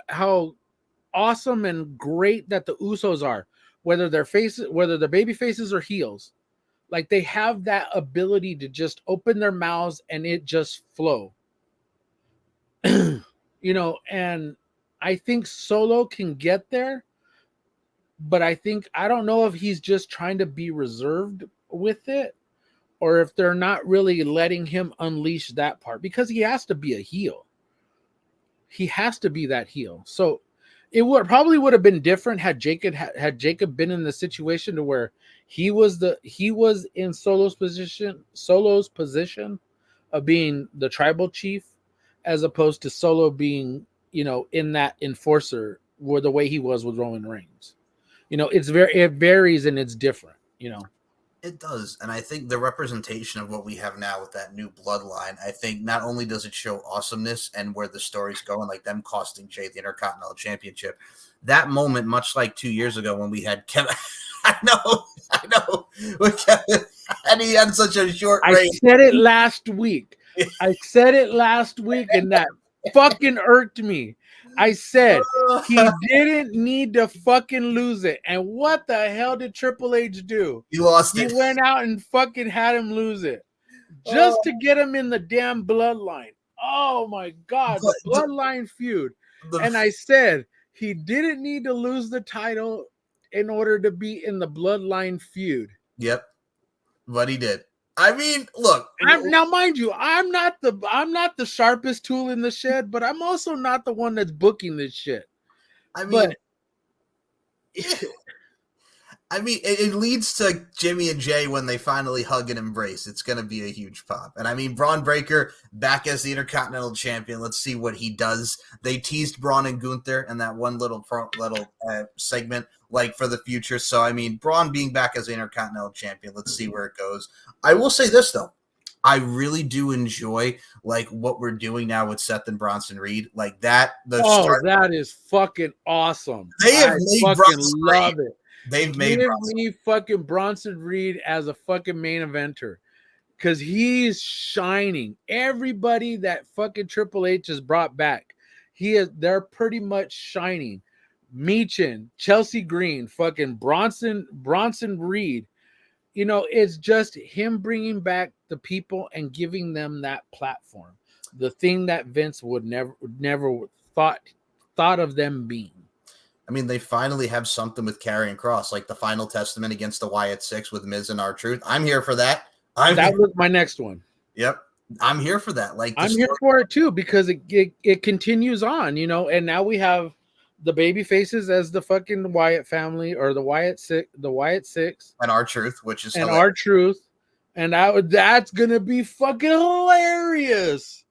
awesome and great that the Usos are, whether they're baby faces or heels, like they have that ability to just open their mouths and it just flow. And I think Solo can get there, but I don't know if he's just trying to be reserved with it, or if they're not really letting him unleash that part, because he has to be a heel. He has to be that heel. So it probably would have been different had Jacob been in the situation to where he was in Solo's position of being the tribal chief, as opposed to Solo being, in that enforcer where the way he was with Roman Reigns. It varies and it's different, It does. And I think the representation of what we have now with that new bloodline, I think not only does it show awesomeness and where the story's going, like them costing Jay the Intercontinental Championship, that moment, much like 2 years ago when we had Kevin, I know, with Kevin, and he had such a short reign. I said it last week, and that fucking irked me. I said he didn't need to fucking lose it. And what the hell did Triple H do? He lost it. He went out and fucking had him lose it just to get him in the damn bloodline. Oh my God, the bloodline feud. And I said he didn't need to lose the title in order to be in the bloodline feud. Yep. But he did. I mean, look. Now, mind you, I'm not the sharpest tool in the shed, but I'm also not the one that's booking this shit. I mean, it leads to Jimmy and Jay when they finally hug and embrace. It's going to be a huge pop. And I mean, Braun Breaker back as the Intercontinental Champion. Let's see what he does. They teased Braun and Gunther in that one little segment, like for the future. So, I mean, Braun being back as the Intercontinental Champion, let's see where it goes. I will say this, though. I really do enjoy like what we're doing now with Seth and Bronson Reed. Like that. That is fucking awesome. They have I made fucking Bronson love Reed. it. They've made Give Bronson. me fucking Bronson Reed as a fucking main eventer. Because he's shining. Everybody that fucking Triple H has brought back, they're pretty much shining. Meechin, Chelsea Green, fucking Bronson Reed. You know, it's just him bringing back the people and giving them that platform. The thing that Vince would never thought of them being. I mean, they finally have something with Karrion Kross, like the Final Testament against the Wyatt Six with Miz and R-Truth. I'm here for that. That was my next one. Yep. I'm here for that. Like I'm here for it too, because it continues on, you know, and now we have the baby faces as the fucking Wyatt family, or the Wyatt Six, and R-Truth, which is R-Truth, and that's gonna be fucking hilarious.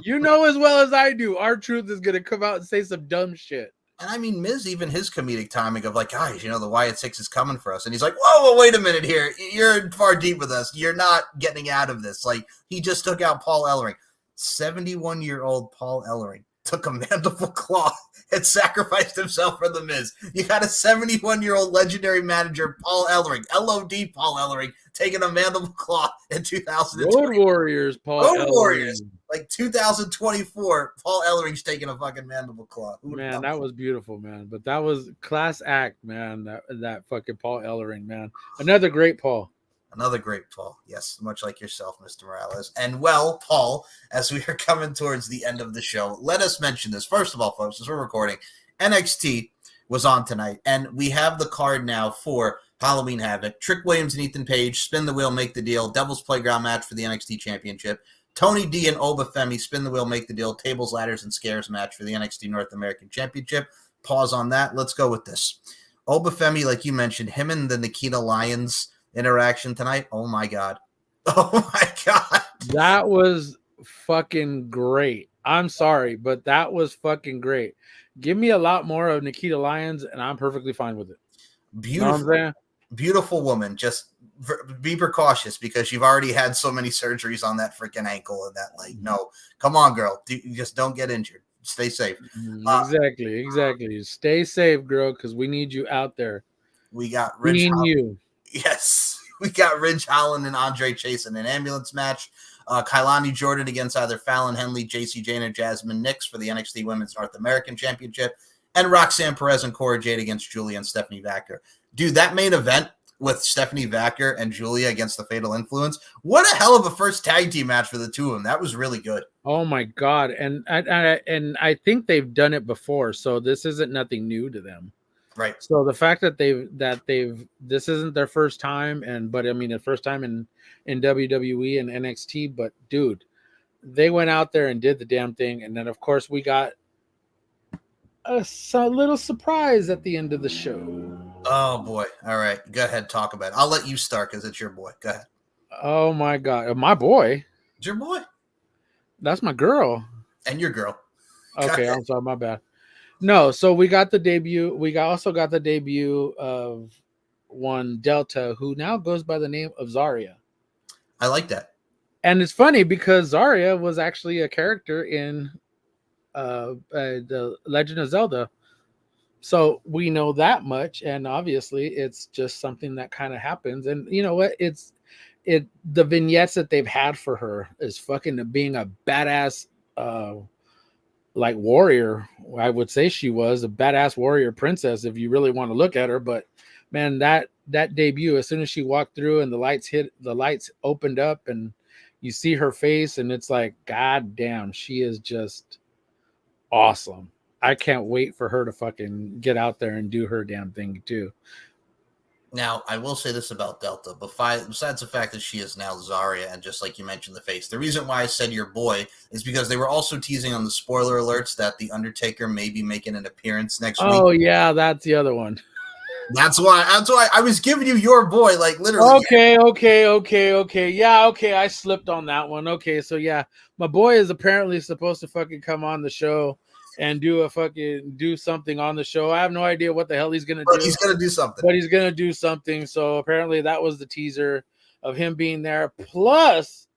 You know as well as I do, R-Truth is gonna come out and say some dumb shit. And I mean, Miz, even his comedic timing of like, guys, you know, the Wyatt Six is coming for us. And he's like, whoa, wait a minute here. You're far deep with us. You're not getting out of this. Like, he just took out Paul Ellering. 71-year-old Paul Ellering took a mandible claw and sacrificed himself for the Miz. You got a 71-year-old legendary manager, Paul Ellering, LOD Paul Ellering, taking a mandible claw in 2020. Road Warriors, Paul Ellering. Warriors. Like 2024, Paul Ellering's taking a fucking mandible claw. Man, that was beautiful, man. But that was class act, man. That fucking Paul Ellering, man. Another great Paul. Another great Paul. Yes, much like yourself, Mr. Morales. And well, Paul, as we are coming towards the end of the show, let us mention this. First of all, folks, as we're recording, NXT was on tonight, and we have the card now for Halloween Havoc. Trick Williams and Ethan Page, spin the wheel, make the deal. Devil's Playground match for the NXT Championship. Tony D and Oba Femi, spin the wheel, make the deal. Tables, ladders, and scares match for the NXT North American Championship. Pause on that. Let's go with this. Oba Femi, like you mentioned, him and the Nikita Lyons interaction tonight. Oh my God. Oh my God. That was fucking great. I'm sorry, but that was fucking great. Give me a lot more of Nikita Lyons, and I'm perfectly fine with it. Beautiful. You know what I'm saying? Beautiful woman. Just be precautious, because you've already had so many surgeries on that freaking ankle and that leg. No, come on, girl. You just don't get injured. Stay safe. Exactly. Stay safe, girl, because we need you out there. We got Ridge you. Yes. We got Ridge Holland and Andre Chase in an ambulance match. Kailani Jordan against either Fallon Henley, JC Jane, or Jasmine Nix for the NXT Women's North American Championship. And Roxanne Perez and Cora Jade against Julia and Stephanie Vacker. Dude, that main event with Stephanie Vacker and Julia against the Fatal Influence, what a hell of a first tag team match for the two of them. That was really good. Oh my God. And I think they've done it before, so this isn't nothing new to them. Right. So the fact that this isn't their first time, but I mean the first time in WWE and NXT, but dude, they went out there and did the damn thing. And then of course we got a little surprise at the end of the show. Oh boy. All right. Go ahead. Talk about it. I'll let you start because it's your boy. Go ahead. Oh my God. My boy. It's your boy. That's my girl. And your girl. Okay. I'm sorry. My bad. No. So we got the debut. We also got the debut of one Delta, who now goes by the name of Zarya. I like that. And it's funny because Zarya was actually a character in the Legend of Zelda. So we know that much, and obviously it's just something that kind of happens. And you know what? The vignettes that they've had for her is fucking being a badass like warrior. I would say she was a badass warrior princess if you really want to look at her. But man, that debut, as soon as she walked through and the lights opened up and you see her face, and it's like, God damn, she is just awesome. I can't wait for her to fucking get out there and do her damn thing too. Now, I will say this about Delta, but besides the fact that she is now Zarya, and just like you mentioned, the face, the reason why I said your boy is because they were also teasing on the spoiler alerts that The Undertaker may be making an appearance next week. Oh, yeah, that's the other one. That's why I was giving you your boy, like literally. Okay. Yeah, okay, I slipped on that one. Okay, so yeah, my boy is apparently supposed to fucking come on the show and do something on the show. I have no idea what the hell he's gonna do. He's gonna do something. But he's gonna do something. So apparently that was the teaser. of him being there. Plus,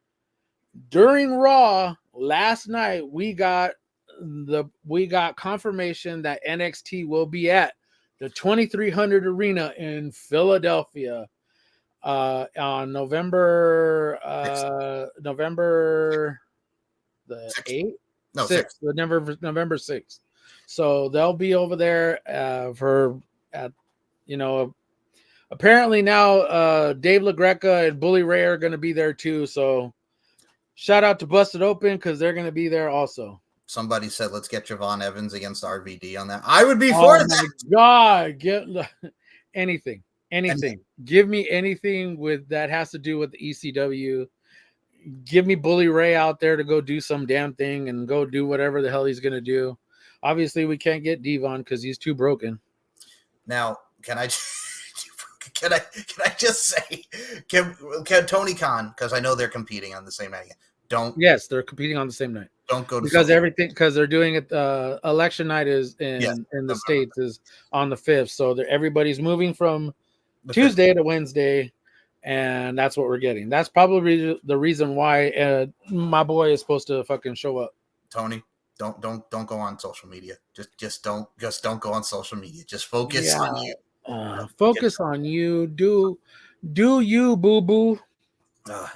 during Raw last night, we got confirmation that NXT will be at the 2300 Arena in Philadelphia on November the 8th. No, 6th, November 6th. So they'll be over there apparently now Dave LaGreca and Bully Ray are going to be there too. So shout out to Busted Open because they're going to be there also. Somebody said, let's get Javon Evans against RVD on that. I would be for that. God, get anything. Give me anything with that has to do with the ECW. Give me Bully Ray out there to go do some damn thing and go do whatever the hell he's going to do. Obviously, we can't get Devon because he's too broken. Now, can I just say, can Tony Khan, because I know they're competing on the same night. Yes, they're competing on the same night. Don't go to because they're doing it. Election night is in the States is on the 5th, so everybody's moving from Tuesday to Wednesday. And that's what we're getting. That's probably the reason why my boy is supposed to fucking show up. Tony, don't go on social media. Just don't go on social media. Just focus on you. Focus on you. Do you, boo boo?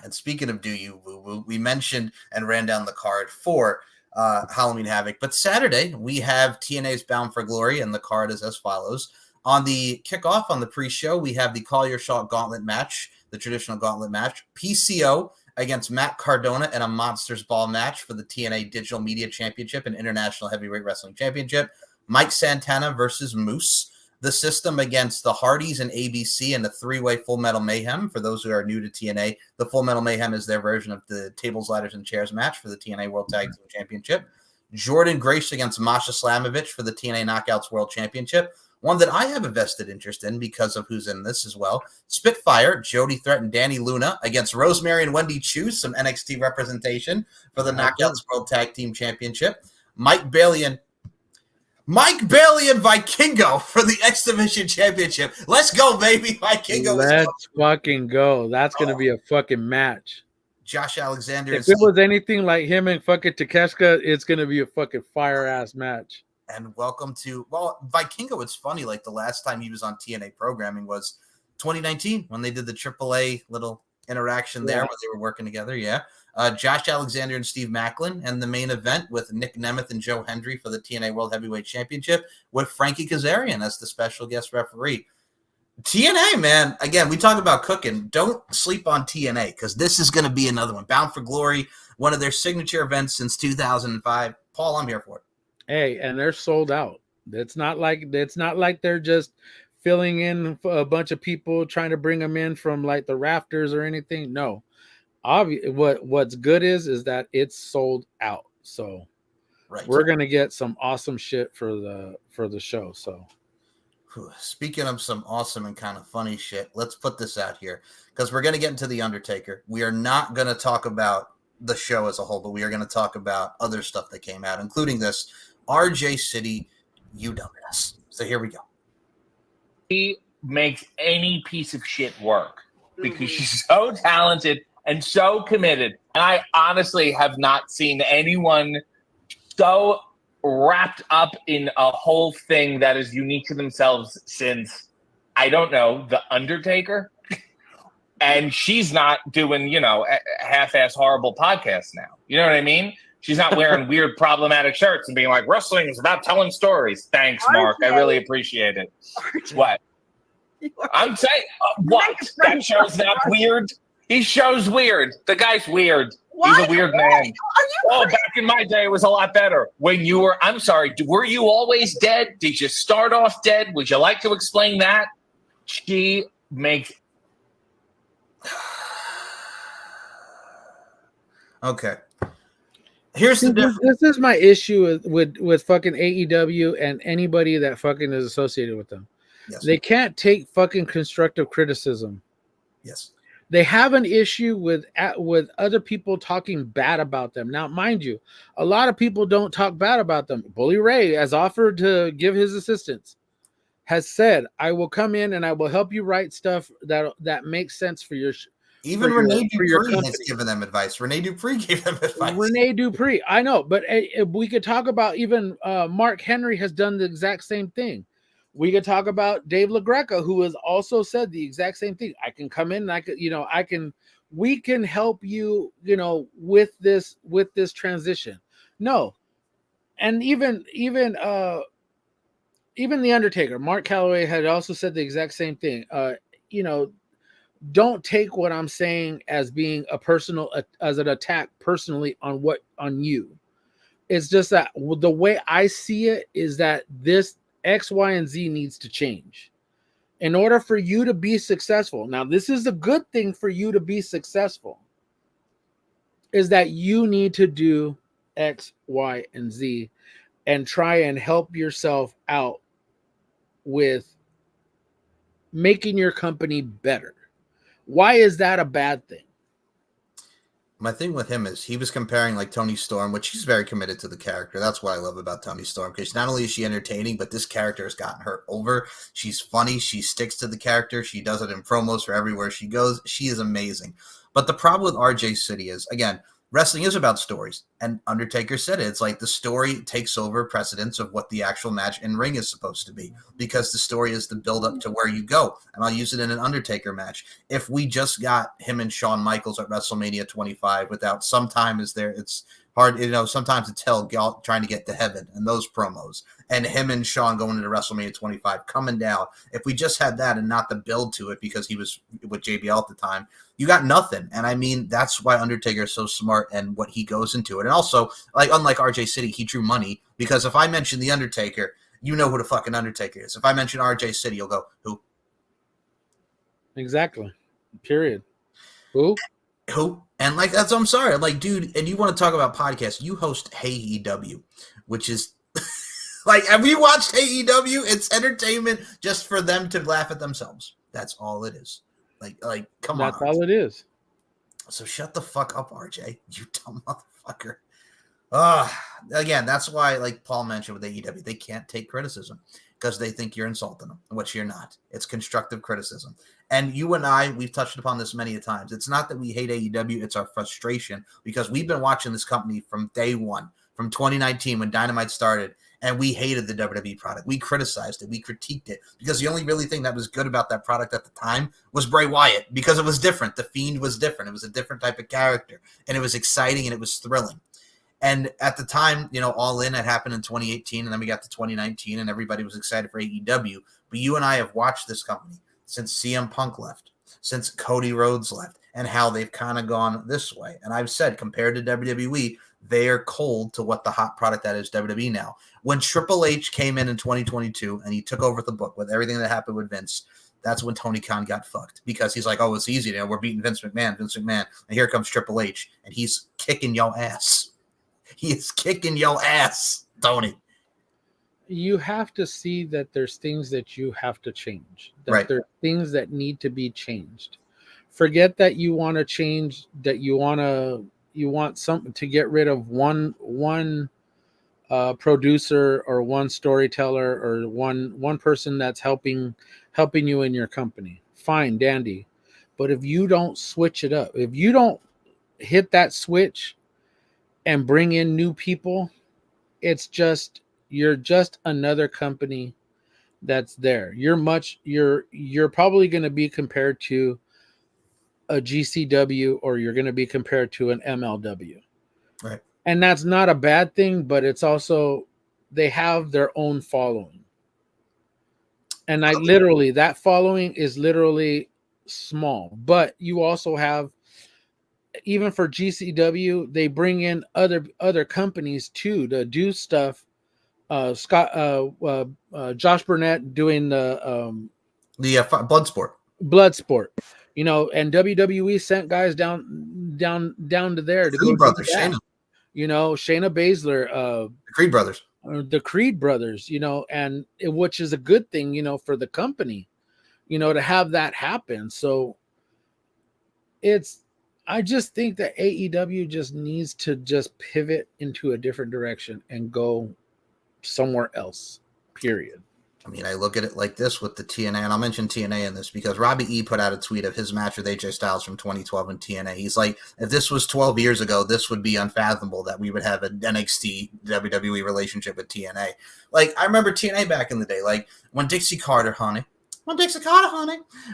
And speaking of do you, boo boo, we mentioned and ran down the card for Halloween Havoc, but Saturday we have TNA's Bound for Glory, and the card is as follows. On the kickoff, on the pre-show, we have the Call Your Shot Gauntlet match, the traditional gauntlet match. PCO against Matt Cardona in a Monsters Ball match for the TNA Digital Media Championship and International Heavyweight Wrestling Championship. Mike Santana versus Moose. The System against the Hardys and ABC in the three-way Full Metal Mayhem. For those who are new to TNA, the Full Metal Mayhem is their version of the tables, ladders, and chairs match for the TNA World Tag Team Championship. Jordan Grace against Masha Slamovich for the TNA Knockouts World Championship. One that I have a vested interest in because of who's in this as well. Spitfire, Jody Threat and Danny Luna against Rosemary and Wendy Chu, some NXT representation for the Knockouts World Tag Team Championship. Mike Bailey and Vikingo for the X Division Championship. Let's go, baby. Vikingo. Let's fucking go. That's going to be a fucking match. Josh Alexander. If it was anything like him and fucking Takeshita, it's going to be a fucking fire-ass match. And welcome to, Vikingo, it's funny, like the last time he was on TNA programming was 2019 when they did the AAA little interaction there where they were working together. Yeah. Josh Alexander and Steve Macklin, and the main event with Nick Nemeth and Joe Hendry for the TNA World Heavyweight Championship with Frankie Kazarian as the special guest referee. TNA, man, again, we talk about cooking. Don't sleep on TNA because this is going to be another one. Bound for Glory, one of their signature events since 2005. Paul, I'm here for it. Hey, and they're sold out. It's not like they're just filling in a bunch of people trying to bring them in from like the rafters or anything. No, what's good is that it's sold out. So we're gonna get some awesome shit for the show. So speaking of some awesome and kind of funny shit, let's put this out here because we're gonna get into the Undertaker. We are not gonna talk about the show as a whole, but we are gonna talk about other stuff that came out, including this. RJ City, UWS. So here we go. She makes any piece of shit work because she's so talented and so committed. And I honestly have not seen anyone so wrapped up in a whole thing that is unique to themselves since, I don't know, The Undertaker. And she's not doing, half-ass horrible podcasts now. You know what I mean? She's not wearing weird, problematic shirts and being like, wrestling is about telling stories. Thanks, Mark. I really appreciate it. What? I'm saying, what? That show's not weird? He shows weird. The guy's weird. He's a weird man. Back in my day, it was a lot better. When you were, I'm sorry, were you always dead? Did you start off dead? Would you like to explain that? She makes... Okay. Here's the difference. This is my issue with fucking AEW and anybody that fucking is associated with them. Yes. They can't take fucking constructive criticism. Yes. They have an issue with other people talking bad about them. Now, mind you, a lot of people don't talk bad about them. Bully Ray has offered to give his assistance, has said, I will come in and I will help you write stuff that makes sense for Even for Rene your Dupree has company. given them advice. Rene Dupree gave them advice. Rene Dupree, I know, but we could talk about even Mark Henry has done the exact same thing. We could talk about Dave LaGreca, who has also said the exact same thing. I can come in and we can help you, with this transition. No. And even the Undertaker, Mark Calloway, had also said the exact same thing. Don't take what I'm saying as being as an attack personally on you. It's just that the way I see it is that this X, Y, and Z needs to change in order for you to be successful. Now, this is a good thing for you to be successful, is that you need to do X, Y, and Z and try and help yourself out with making your company better. Why is that a bad thing? My thing with him is he was comparing like Tony Storm, which he's very committed to the character. That's what I love about Tony Storm, because not only is she entertaining, but this character has gotten her over. She's funny. She sticks to the character. She does it in promos for everywhere she goes. She is amazing. But the problem with RJ City is, again, wrestling is about stories. And Undertaker said it. It's like the story takes over precedence of what the actual match in ring is supposed to be, because the story is the build up to where you go. And I'll use it in an Undertaker match. If we just got him and Shawn Michaels at WrestleMania 25 without some time is there, it's hard, sometimes to tell trying to get to heaven and those promos, and him and Shawn going into WrestleMania 25 coming down. If we just had that and not the build to it, because he was with JBL at the time, you got nothing. And I mean, that's why Undertaker is so smart and what he goes into it. And also, like, unlike RJ City, he drew money, because if I mention the Undertaker, you know who the fucking Undertaker is. If I mention RJ City, you'll go, who? Exactly. Period. Who? And like, that's, I'm sorry. Like, dude, and you want to talk about podcasts, you host AEW, which is like, have you watched AEW? It's entertainment just for them to laugh at themselves. That's all it is. Like, come on. That's all it is. So shut the fuck up, RJ, you dumb motherfucker. Again, that's why, like Paul mentioned with AEW, they can't take criticism because they think you're insulting them, which you're not. It's constructive criticism. And you and I, we've touched upon this many a times. It's not that we hate AEW, it's our frustration, because we've been watching this company from day one, from 2019 when Dynamite started, and we hated the WWE product. We criticized it. We critiqued it, because the only really thing that was good about that product at the time was Bray Wyatt, because it was different. The Fiend was different. It was a different type of character, and it was exciting and it was thrilling. And at the time, All In had happened in 2018, and then we got to 2019, and everybody was excited for AEW. But you and I have watched this company since CM Punk left, since Cody Rhodes left, and how they've kind of gone this way. And I've said, compared to WWE, they are cold to what the hot product that is WWE now. When Triple H came in 2022 and he took over the book with everything that happened with Vince, that's when Tony Khan got fucked, because he's like, oh, it's easy now. We're beating Vince McMahon. And here comes Triple H, and he's kicking your ass. He is kicking your ass, Tony. You have to see that there's things that you have to change. That right. There are things that need to be changed. Forget that you want to change, that you want something to get rid of one producer or one storyteller or one person that's helping you in your company. Fine, dandy. But if you don't switch it up, if you don't hit that switch and bring in new people, you're just another company that's there. You're probably going to be compared to a GCW, or you're going to be compared to an MLW. Right. And that's not a bad thing, but it's also, they have their own following. And that following is literally small, but you also have, even for GCW, they bring in other companies too to do stuff. Josh Burnett doing the Bloodsport, and WWE sent guys down to there to Creed go brothers, do that. Shayna Baszler, the Creed brothers, and which is a good thing, for the company, to have that happen. So I just think that AEW just needs to just pivot into a different direction and go somewhere else, period. I mean, I look at it like this with the TNA, and I'll mention TNA in this because Robbie E put out a tweet of his match with AJ Styles from 2012 in TNA. He's like, if this was 12 years ago, this would be unfathomable that we would have an NXT WWE relationship with TNA. Like, I remember TNA back in the day, like when Dixie Carter, honey,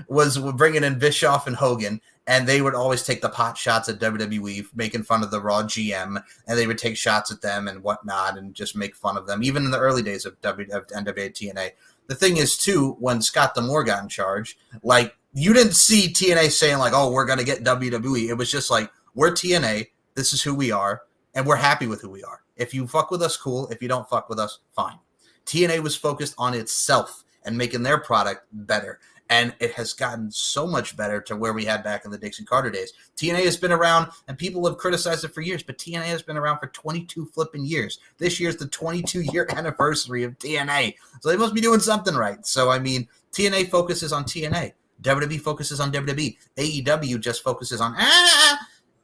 was bringing in Bischoff and Hogan, and they would always take the pot shots at WWE, making fun of the Raw GM, and they would take shots at them and whatnot and just make fun of them, even in the early days of NWA TNA. The thing is, too, when Scott D'Amore got in charge, like, you didn't see TNA saying, like, oh, we're going to get WWE. It was just like, we're TNA, this is who we are, and we're happy with who we are. If you fuck with us, cool. If you don't fuck with us, fine. TNA was focused on itself and making their product better. And it has gotten so much better to where we had back in the Dixie Carter days. TNA has been around, and people have criticized it for years, but TNA has been around for 22 flipping years. This year's the 22-year anniversary of TNA. So they must be doing something right. So, I mean, TNA focuses on TNA. WWE focuses on WWE. AEW just focuses on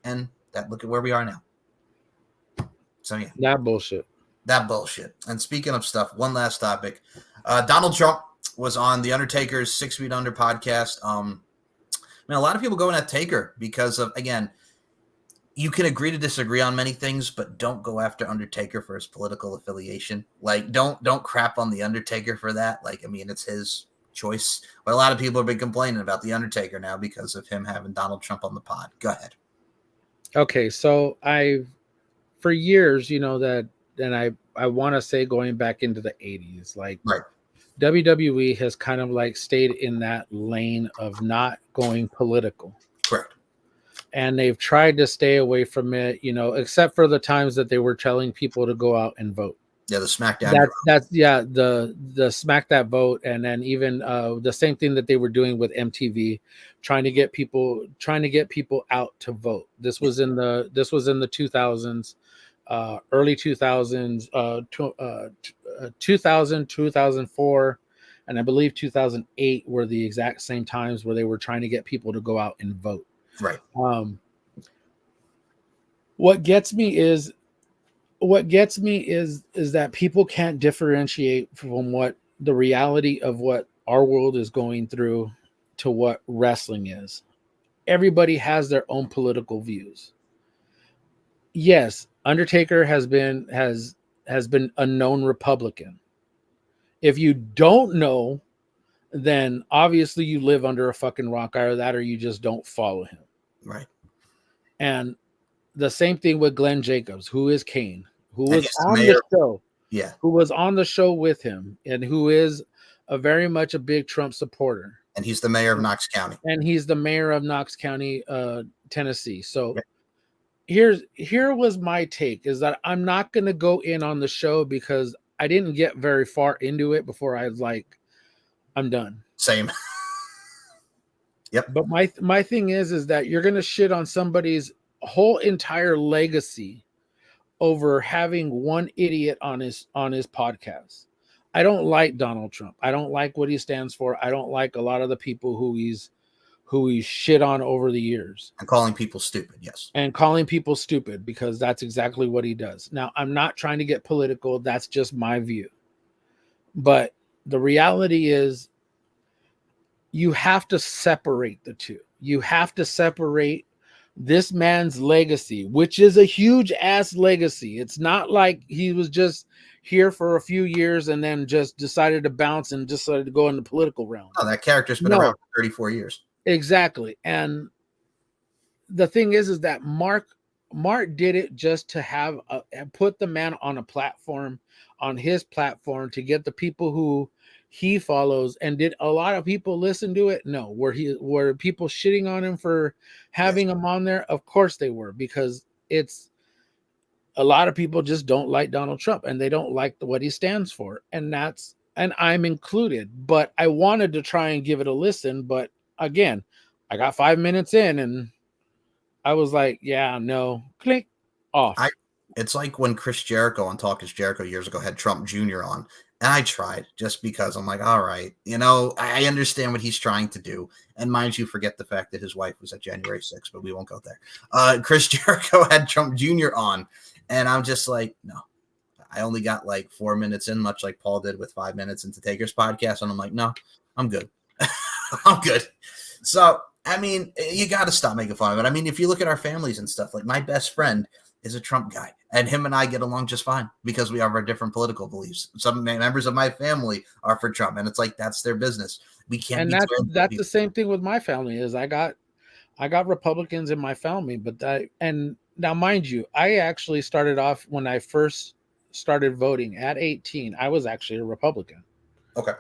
and that. Look at where we are now. So, yeah. That bullshit. And speaking of stuff, one last topic. Donald Trump was on the Undertaker's 6 Feet Under podcast. A lot of people going at Taker because of, again, you can agree to disagree on many things, but don't go after Undertaker for his political affiliation. Like, don't crap on the Undertaker for that. Like, I mean, it's his choice. But a lot of people have been complaining about the Undertaker now because of him having Donald Trump on the pod. Go ahead. Okay, so for years, I want to say going back into the 80s, like, right. WWE has kind of like stayed in that lane of not going political. Correct. And they've tried to stay away from it, except for the times that they were telling people to go out and vote. Yeah, the SmackDown. The Smack That Vote, and then even the same thing that they were doing with MTV, trying to get people out to vote. This was in the 2000s. Early 2000s, 2000, 2004, and I believe 2008 were the exact same times where they were trying to get people to go out and vote. Right. What gets me is that people can't differentiate from what the reality of what our world is going through to what wrestling is. Everybody has their own political views. Yes, Undertaker has been a known Republican. If you don't know, then obviously you live under a fucking rock, either that or you just don't follow him. Right. And the same thing with Glenn Jacobs, who is Kane, who was on the show. Yeah. Who was on the show with him and who is very much a big Trump supporter. And he's the mayor of Knox County. Tennessee. So here was my take, is that I'm not going to go in on the show because I didn't get very far into it before I was like, I'm done. Same. Yep. But my thing is that you're going to shit on somebody's whole entire legacy over having one idiot on his podcast. I don't like Donald Trump. I don't like what he stands for. I don't like a lot of the people who he's shit on over the years. And calling people stupid, yes. And calling people stupid, because that's exactly what he does. Now, I'm not trying to get political. That's just my view. But the reality is you have to separate the two. You have to separate this man's legacy, which is a huge ass legacy. It's not like he was just here for a few years and then just decided to bounce and decided to go in the political realm. Oh, that character's been around for 34 years. Exactly. And the thing is that Mark did it just to put the man on a platform, on his platform, to get the people who he follows. And did a lot of people listen to it? No. Were people shitting on him for having him on there? Of course they were, because it's a lot of people just don't like Donald Trump and they don't like what he stands for. And I'm included, but I wanted to try and give it a listen. But again, I got 5 minutes in and I was like, yeah, no, click off. It's like when Chris Jericho on Talk is Jericho years ago had Trump Jr. on, and I tried just because I'm like, all right, I understand what he's trying to do. And mind you, forget the fact that his wife was at January 6th, but we won't go there. Chris Jericho had Trump Jr. on, and I'm just like, no, I only got like 4 minutes in, much like Paul did with 5 minutes into Taker's podcast. And I'm like, no, I'm good. I'm good. So, I mean, you got to stop making fun of it. I mean, if you look at our families and stuff, like my best friend is a Trump guy, and him and I get along just fine because we have our different political beliefs. Some members of my family are for Trump, and it's like, that's their business. We can't. And that's the same thing with my family. Is I got Republicans in my family, but and now mind you, I actually started off when I first started voting at 18. I was actually a Republican. Okay.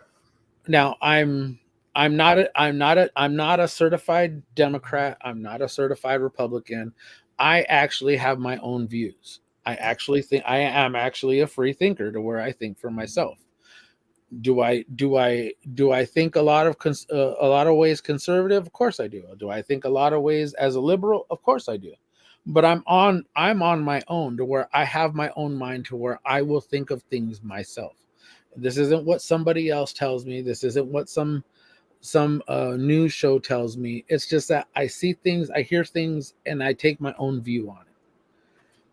Now I'm not a certified Democrat. I'm not a certified Republican. I actually have my own views. I actually think I am actually a free thinker to where I think for myself. Do I think a lot of ways conservative? Of course I do. Do I think a lot of ways as a liberal? Of course I do. But I'm on my own to where I have my own mind to where I will think of things myself. This isn't what somebody else tells me. This isn't what some news show tells me. It's just that I see things, I hear things, and I take my own view on it.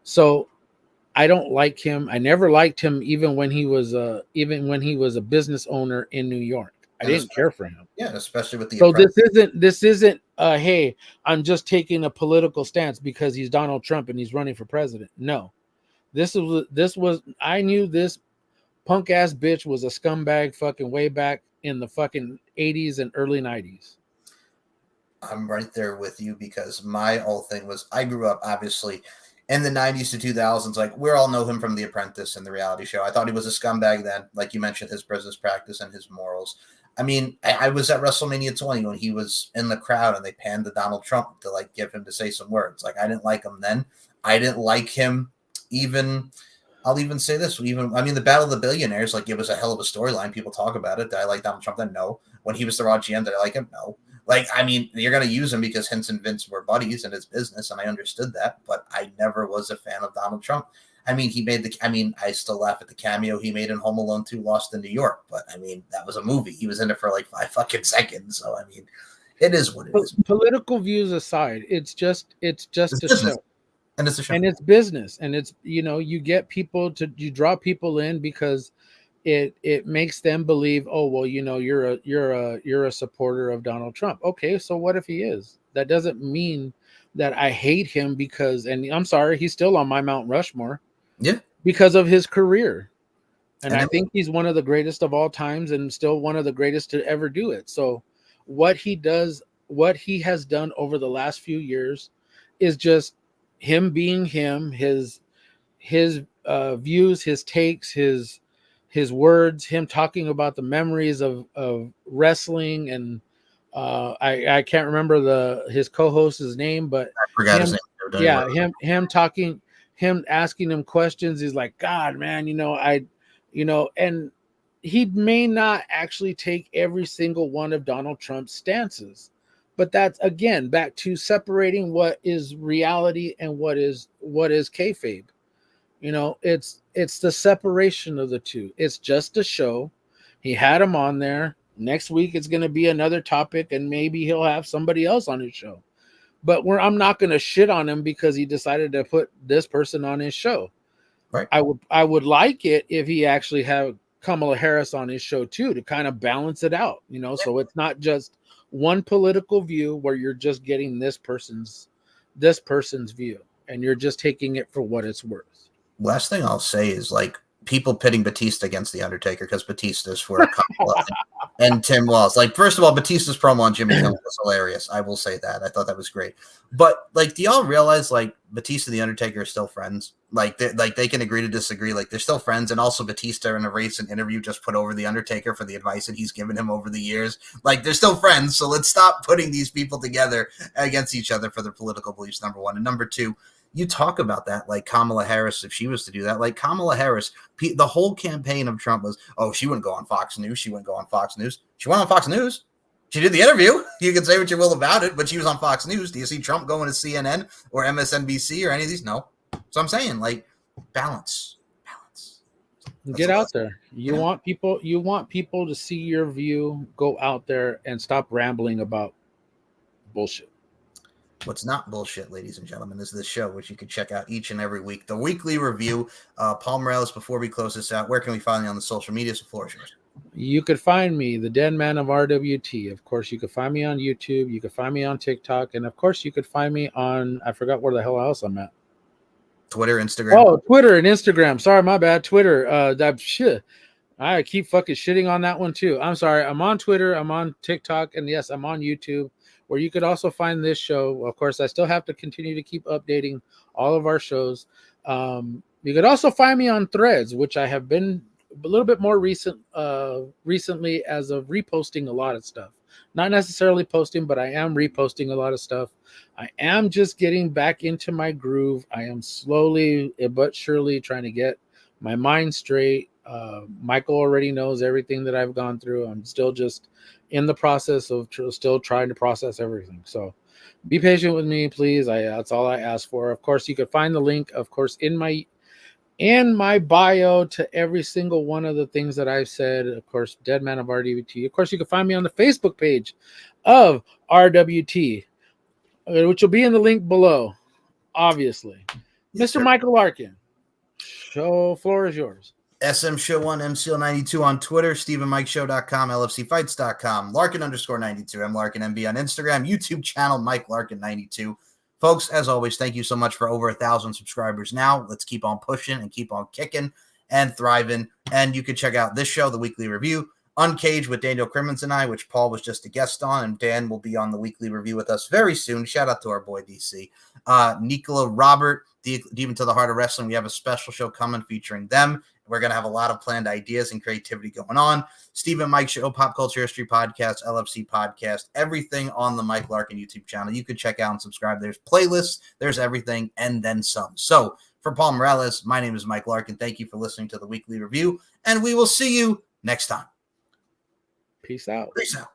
So I don't like him. I never liked him, even when he was a business owner in New York. I didn't care for him. Yeah, especially with the. So this isn't. Hey, I'm just taking a political stance because he's Donald Trump and he's running for president. No, this was. I knew this punk ass bitch was a scumbag fucking way back in the fucking 80s and early 90s. I'm right there with you because my whole thing was I grew up obviously in the 90s to 2000s. Like, we all know him from The Apprentice and the reality show. I thought he was a scumbag then, like you mentioned, his business practice and his morals. I mean, I was at WrestleMania 20 when he was in the crowd and they panned to Donald Trump to like give him to say some words. Like, I didn't like him then. I didn't like him even. I'll even say this. I mean, the Battle of the Billionaires, like, it was a hell of a storyline. People talk about it. Did I like Donald Trump then? No. When he was the Raw GM, did I like him? No. Like, I mean, you're going to use him because Hinz and Vince were buddies in his business, and I understood that, but I never was a fan of Donald Trump. I mean, I still laugh at the cameo he made in Home Alone 2, Lost in New York, but I mean, that was a movie. He was in it for like 5 fucking seconds. So, I mean, it is what it is. Political views aside, it's just a show. And it's a show. And it's business. And it's, you get people you draw people in because it makes them believe, oh, well, you're a supporter of Donald Trump. Okay, so what if he is? That doesn't mean that I hate him because, and I'm sorry, he's still on my Mount Rushmore. Yeah. Because of his career. And I think he's one of the greatest of all times and still one of the greatest to ever do it. So what he has done over the last few years is just him being him, his views, his takes, his words, him talking about the memories of wrestling. And I can't remember his co-host's name, but I forgot his name. Yeah, him talking, him asking him questions. He's like, God, man, and he may not actually take every single one of Donald Trump's stances, but that's, again, back to separating what is reality and what is kayfabe. It's the separation of the two. It's just a show. He had him on there. Next week it's going to be another topic, and maybe he'll have somebody else on his show. But I'm not going to shit on him because he decided to put this person on his show. Right. I would like it if he actually had Kamala Harris on his show too, to kind of balance it out, so it's not just one political view where you're just getting this person's view and you're just taking it for what it's worth. Last thing I'll say is, like, people pitting Batista against The Undertaker because Batista's for Kamala and Tim Walz. Like, first of all, Batista's promo on Jimmy Kimmel was hilarious. I will say that. I thought that was great. But, like, do y'all realize, like, Batista and The Undertaker are still friends? Like, they can agree to disagree. Like, they're still friends. And also, Batista in a recent interview just put over The Undertaker for the advice that he's given him over the years. Like, they're still friends. So let's stop putting these people together against each other for their political beliefs, number one. And number two, you talk about that, like Kamala Harris, if she was to do that, like Kamala Harris, the whole campaign of Trump was, oh, she wouldn't go on Fox News. She wouldn't go on Fox News. She went on Fox News. She did the interview. You can say what you will about it, but she was on Fox News. Do you see Trump going to CNN or MSNBC or any of these? No. So I'm saying, like, balance. Get out there. You want people to see your view. Go out there and stop rambling about bullshit. What's not bullshit, ladies and gentlemen, is this show, which you can check out each and every week. The weekly review. Paul Morales, before we close this out, where can we find you on the social media? So floor is yours. You could find me, the Dead Man of RWT. Of course, you could find me on YouTube. You could find me on TikTok. And of course, you could find me on, I forgot where the hell else I'm at. Twitter, Instagram. Oh, Twitter and Instagram. Sorry, my bad. Twitter. Shit. I keep fucking shitting on that one too. I'm sorry. I'm on Twitter. I'm on TikTok. And yes, I'm on YouTube, where you could also find this show. Of course, I still have to continue to keep updating all of our shows. You could also find me on Threads, which I have been a little bit more recently as of reposting a lot of stuff. Not necessarily posting, but I am reposting a lot of stuff. I am just getting back into my groove. I am slowly but surely trying to get my mind straight. Michael already knows everything that I've gone through. I'm still just in the process of still trying to process everything. So be patient with me, please. That's all I ask for. Of course, you can find the link, of course, in my bio to every single one of the things that I've said. Of course, Dead Man of RWT. Of course, you can find me on the Facebook page of RWT, which will be in the link below, obviously. Yes, Mr. sir. Michael Larkin, floor is yours. SM Show 1, MCL92 on Twitter, StephenMikeShow.com, LFCFights.com, Larkin_92, M Larkin MB on Instagram, YouTube channel, Mike Larkin92. Folks, as always, thank you so much for over 1,000 subscribers now. Let's keep on pushing and keep on kicking and thriving. And you can check out this show, the weekly review, Uncaged with Daniel Crimmins and I, which Paul was just a guest on, and Dan will be on the weekly review with us very soon. Shout out to our boy DC. Nicola Robert, Deep into the Heart of Wrestling. We have a special show coming featuring them. We're going to have a lot of planned ideas and creativity going on. Stephen Mike Show, Pop Culture History Podcast, LFC Podcast, everything on the Mike Larkin YouTube channel. You can check out and subscribe. There's playlists, there's everything, and then some. So for Paul Morales, my name is Mike Larkin. Thank you for listening to the weekly review, and we will see you next time. Peace out. Peace out.